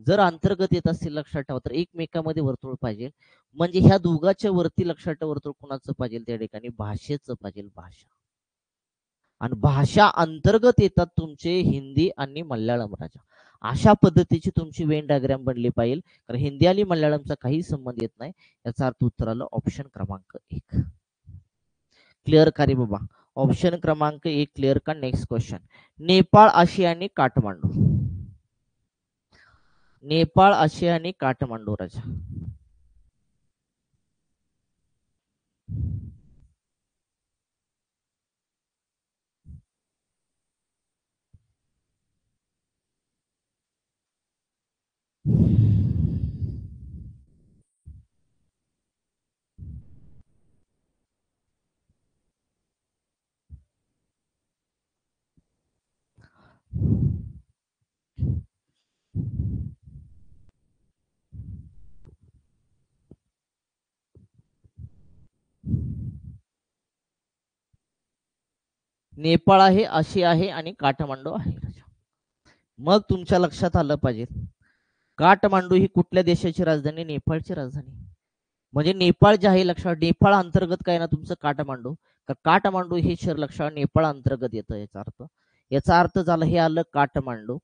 Speaker 1: जर अंतर्गत येत असतील लक्षात ठेवा तर एकमेकांमध्ये वर्तुळ पाहिजे. म्हणजे ह्या दोघांच्या वरती लक्षात ठेवा वर्तुळ कुणाचं पाहिजे? त्या ठिकाणी भाषेचं पाहिजे, भाषा. आणि भाषा अंतर्गत येतात तुमचे हिंदी आणि मल्याळम राजा. अशा पद्धतीची तुमची वेन डायग्राम बनली पाहिजे. कारण हिंदी आणि मल्याळमचा काही संबंध येत नाही. याचा अर्थ उत्तर आलं ऑप्शन क्रमांक 1. क्लिअर का रे बाबा? ऑप्शन क्रमांक 1 क्लिअर का? Next question. नेपाळ, आशिया आणि काठमांडू. नेपाळ, आशिया आणि काठमांडू राजा. नेपाळ आहे, आशिया आहे आणि काठमांडू आहे राजा. मग तुमच्या लक्षात आलं पाहिजे काठमांडू ही कुठल्या देशाची राजधानी? नेपाळची राजधानी. म्हणजे नेपाळ जे आहे लक्षात, नेपाळ अंतर्गत काय ना तुमचं काठमांडू. तर काठमांडू हे शहर लक्षात नेपाळ अंतर्गत येतं. याचा अर्थ झाला हे आलं काठमांडू.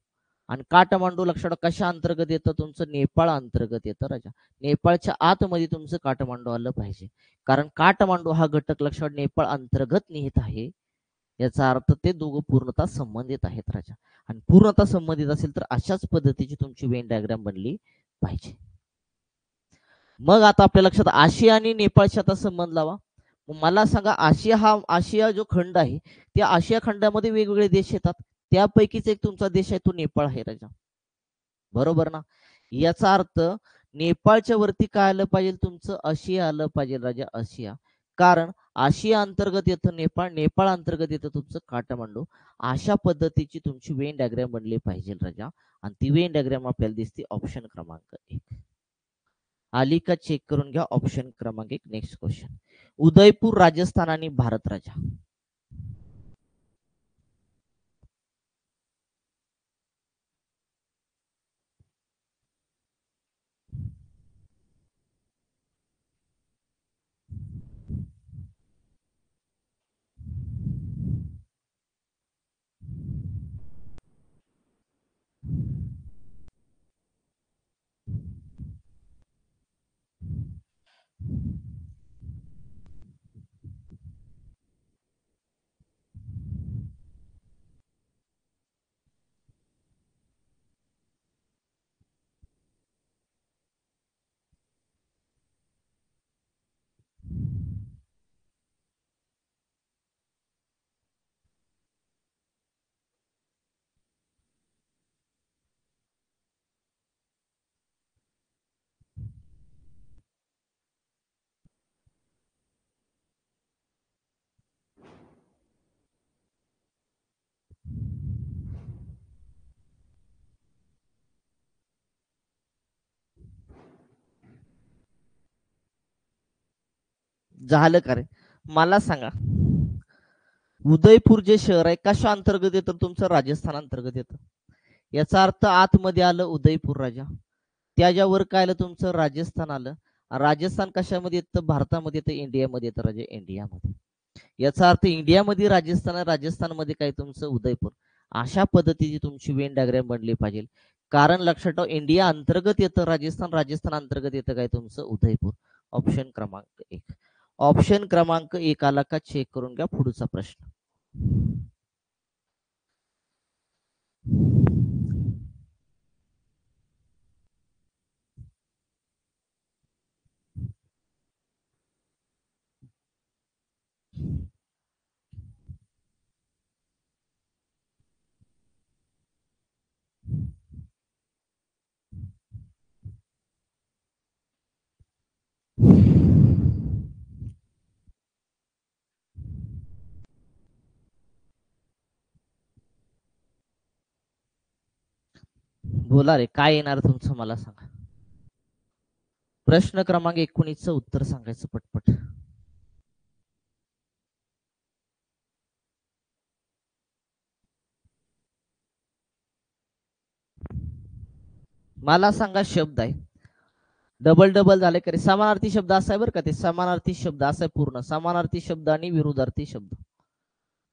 Speaker 1: आणि काठमांडू लक्षात कशा अंतर्गत येतं? तुमचं नेपाळ अंतर्गत येतं राजा. नेपाळच्या आतमध्ये तुमचं काठमांडू आलं पाहिजे. कारण काठमांडू हा घटक लक्षात नेपाळ अंतर्गत निहित आहे. याचा अर्थ ते दोघं पूर्णतः संबंधित आहेत राजा. आणि पूर्णतः संबंधित असेल तर अशाच पद्धतीची तुमची वेन डायग्राम बनली पाहिजे. मग आता आपल्या लक्षात आशिया आणि नेपाळशी आता संबंध लावा. मला सांगा, आशिया जो खंड आहे त्या आशिया खंडामध्ये वेगवेगळे देश येतात. त्यापैकीच एक तुमचा देश आहे तो नेपाळ आहे राजा. बरोबर ना? याचा अर्थ नेपाळच्या वरती काय आलं पाहिजे? तुमचं आशिया आलं पाहिजे राजा, आशिया. कारण आशिया अंतर्गत येतं नेपाळ, नेपाळ अंतर्गत येतं तुमचं काठमांडू. अशा पद्धतीची तुमची वेन डायग्राम बनली पाहिजे राजा. आणि ती वेन डायग्राम आपल्याला दिसते ऑप्शन क्रमांक 1. आली का चेक करून घ्या. ऑप्शन क्रमांक 1. Next question. उदयपूर, राजस्थान आणि भारत राजा. झालं का रे? मला सांगा, उदयपूर जे शहर आहे कशा अंतर्गत येतं? तुमचं राजस्थान अंतर्गत येतं. याचा अर्थ आतमध्ये आलं उदयपूर राजा, त्याच्यावर काय आलं? तुमचं राजस्थान आलं. राजस्थान कशामध्ये येतं? भारतामध्ये येतं, इंडियामध्ये येतं राजा, इंडियामध्ये. याचा अर्थ इंडियामध्ये राजस्थान, राजस्थानमध्ये काय? तुमचं उदयपूर. अशा पद्धतीची तुमची वेन डायग्राम बनली पाहिजे. कारण लक्षात ठेवा, इंडिया अंतर्गत येतं राजस्थान, राजस्थान अंतर्गत येतं काय? तुमचं उदयपूर. ऑप्शन क्रमांक एक. ऑप्शन क्रमांक एक आला का? चेक करून घ्या पुढचा प्रश्न. बोला रे, काय येणार तुमचं मला सांगा. प्रश्न क्रमांक 19चं उत्तर सांगायचं पटपट. मला सांगा, शब्द आहे. डबल डबल झाले का रे? समानार्थी शब्द असा आहे बरं का, ते समानार्थी शब्द असा आहे पूर्ण. समानार्थी शब्द आणि विरुद्धार्थी शब्द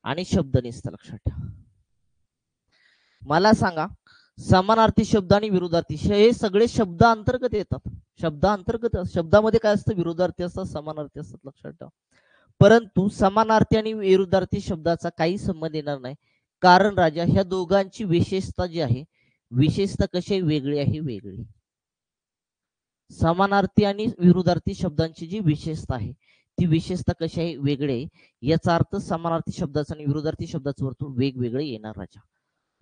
Speaker 1: आणि शब्द निसतं, लक्षात ठेवा. मला सांगा, समानार्थी शब्द आणि विरुद्धार्थी हे सगळे शब्द अंतर्गत येतात. शब्द अंतर्गत, शब्दामध्ये काय असतं? विरुद्धार्थी असतात, समानार्थी असतात, लक्षात ठेवा. परंतु समानार्थी आणि विरुद्धार्थी शब्दाचा काही संबंध येणार नाही. कारण राजा, ह्या दोघांची विशेषता जी आहे, विशेषता कशी वेगळी आहे? वेगळी. समानार्थी आणि विरुद्धार्थी शब्दांची जी विशेषता आहे, ती विशेषता कशी आहे? वेगळे आहे. याचा अर्थ समानार्थी शब्दाचं आणि विरुद्धार्थी शब्दाचं वर्तुळ वेगवेगळे येणार राजा.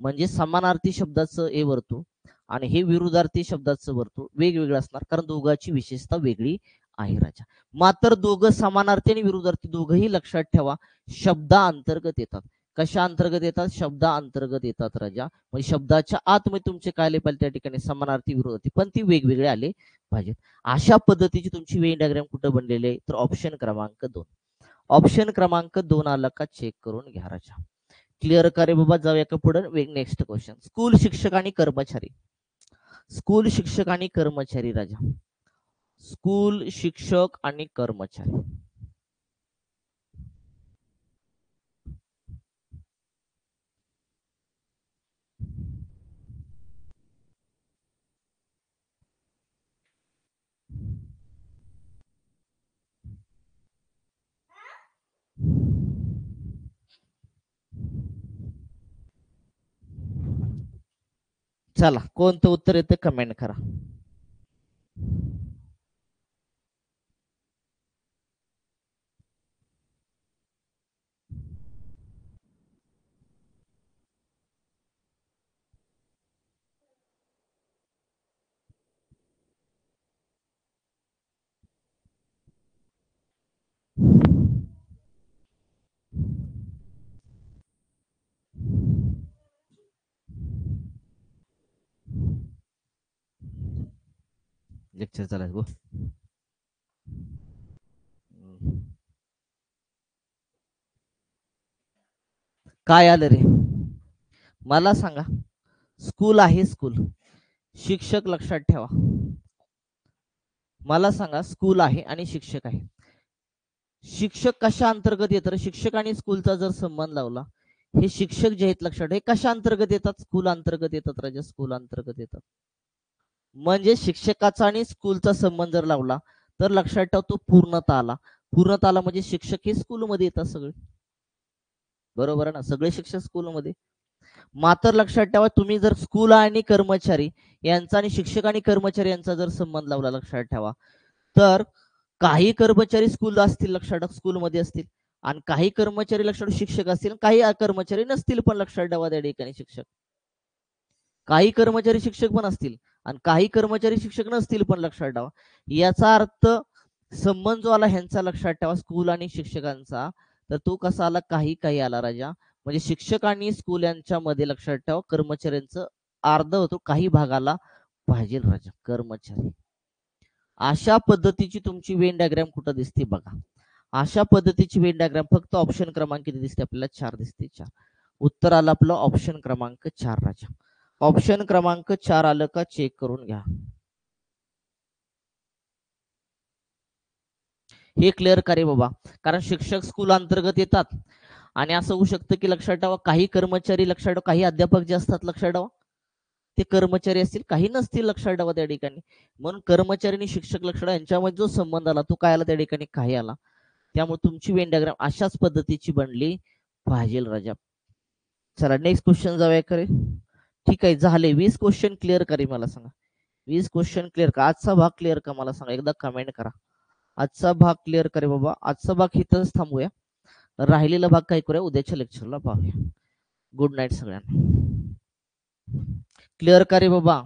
Speaker 1: म्हणजे समानार्थी शब्दाचं हे वर्तुळ आणि हे विरुद्धार्थी शब्दाचं वर्तुळ वेगवेगळं असणार, कारण दोघांची विशेषता वेगळी आहे राजा. मात्र दोघं समानार्थी आणि विरुद्धार्थी दोघंही लक्षात ठेवा, शब्दा अंतर्गत येतात. कशा अंतर्गत येतात? शब्दा अंतर्गत येतात राजा. म्हणजे शब्दाच्या आतमध्ये तुमचे काय आले पाहिजे त्या ठिकाणी? समानार्थी, विरुद्धार्थी, पण ती वेगवेगळे आले पाहिजेत. अशा पद्धतीची तुमची वेन डायग्राम कुठं बनलेली आहे? तर ऑप्शन क्रमांक 2. ऑप्शन क्रमांक 2 आला का? चेक करून घ्या राजा. क्लिअर का रे बाबा? जाऊया का पुढे? Next question. स्कूल शिक्षक आणि कर्मचारी. स्कूल शिक्षक आणि कर्मचारी राजा. स्कूल शिक्षक आणि कर्मचारी. चला, कोणतं उत्तर येतं कमेंट करा. लेक्चर चालाय गो. काय आलं रे? मला सांगा, स्कूल आहे, स्कूल. शिक्षक लक्षात ठेवा. मला सांगा, स्कूल आहे आणि शिक्षक आहे. शिक्षक कशा अंतर्गत येतात? शिक्षक आणि स्कूलचा जर संबंध लावला, हे शिक्षक जे आहेत लक्षात, हे कशा अंतर्गत येतात? स्कूल अंतर्गत येतात राजा, स्कूल अंतर्गत येतात. म्हणजे शिक्षकाचा आणि स्कूलचा संबंध जर लावला तर लक्षात ठेवा, तो पूर्णता आला. पूर्णता आला म्हणजे शिक्षक हे स्कूलमध्ये येतात सगळे. बरोबर आहे ना? सगळे शिक्षक स्कूलमध्ये. मात्र लक्षात ठेवा, तुम्ही जर स्कूल आणि कर्मचारी यांचा आणि शिक्षक आणि कर्मचारी यांचा जर संबंध लावला, लक्षात ठेवा, तर काही कर्मचारी स्कूल असतील, लक्षात ठेवा, स्कूलमध्ये असतील, आणि काही कर्मचारी लक्षात शिक्षक असतील, काही कर्मचारी नसतील पण लक्षात ठेवा त्या ठिकाणी शिक्षक. काही कर्मचारी शिक्षक पण असतील आणि काही कर्मचारी शिक्षक नसतील पण लक्षात ठेवा. याचा अर्थ संबंध जो आला ह्यांचा लक्षात ठेवा, स्कूल आणि शिक्षकांचा, तर तो कसा आला? काही काही आला राजा. म्हणजे शिक्षक आणि स्कूल यांच्या मध्ये लक्षात ठेवा, कर्मचाऱ्यांचं अर्ध होतो, काही भागाला पाहिजे राजा, कर्मचारी. अशा पद्धतीची तुमची वेन डायग्राम कुठं दिसते बघा. अशा पद्धतीची वेन डायग्राम फक्त ऑप्शन क्रमांक किती दिसते आपल्याला 4 दिसते 4. उत्तर आलं आपलं ऑप्शन क्रमांक 4 राजा. ऑप्शन क्रमांक 4 आलं का चेक करून घ्या. हे क्लिअर करे बाबा, कारण शिक्षक स्कूल अंतर्गत येतात आणि असं होऊ शकतं की लक्षात ठेवा काही कर्मचारी लक्षात ठेवा, काही अध्यापक जे असतात लक्षात ठेवा ते कर्मचारी असतील, काही नसतील लक्षात ठेवा त्या ठिकाणी. म्हणून कर्मचारी आणि शिक्षक लक्षात ठेवा यांच्यामध्ये जो संबंध आला तो काय आला त्या ठिकाणी काही आला. त्यामुळे तुमची वेन डायग्राम अशाच पद्धतीची बनली पाहिजे राजा. चला नेक्स्ट क्वेश्चन जाऊया करे. ठीक आहे झाले 20 क्वेश्चन क्लिअर करे मला सांगा. 20 क्वेश्चन क्लिअर का? आजचा भाग क्लिअर का मला सांगा, एकदा कमेंट करा. आजचा भाग क्लिअर करे बाबा. आजचा भाग इथंच थांबूया. राहिलेला भाग काय करूया उद्याच्या लेक्चरला पाहूया. गुड नाईट सगळ्यांना. क्लिअर करे बाबा.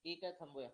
Speaker 1: ठीक आहे थांबूया.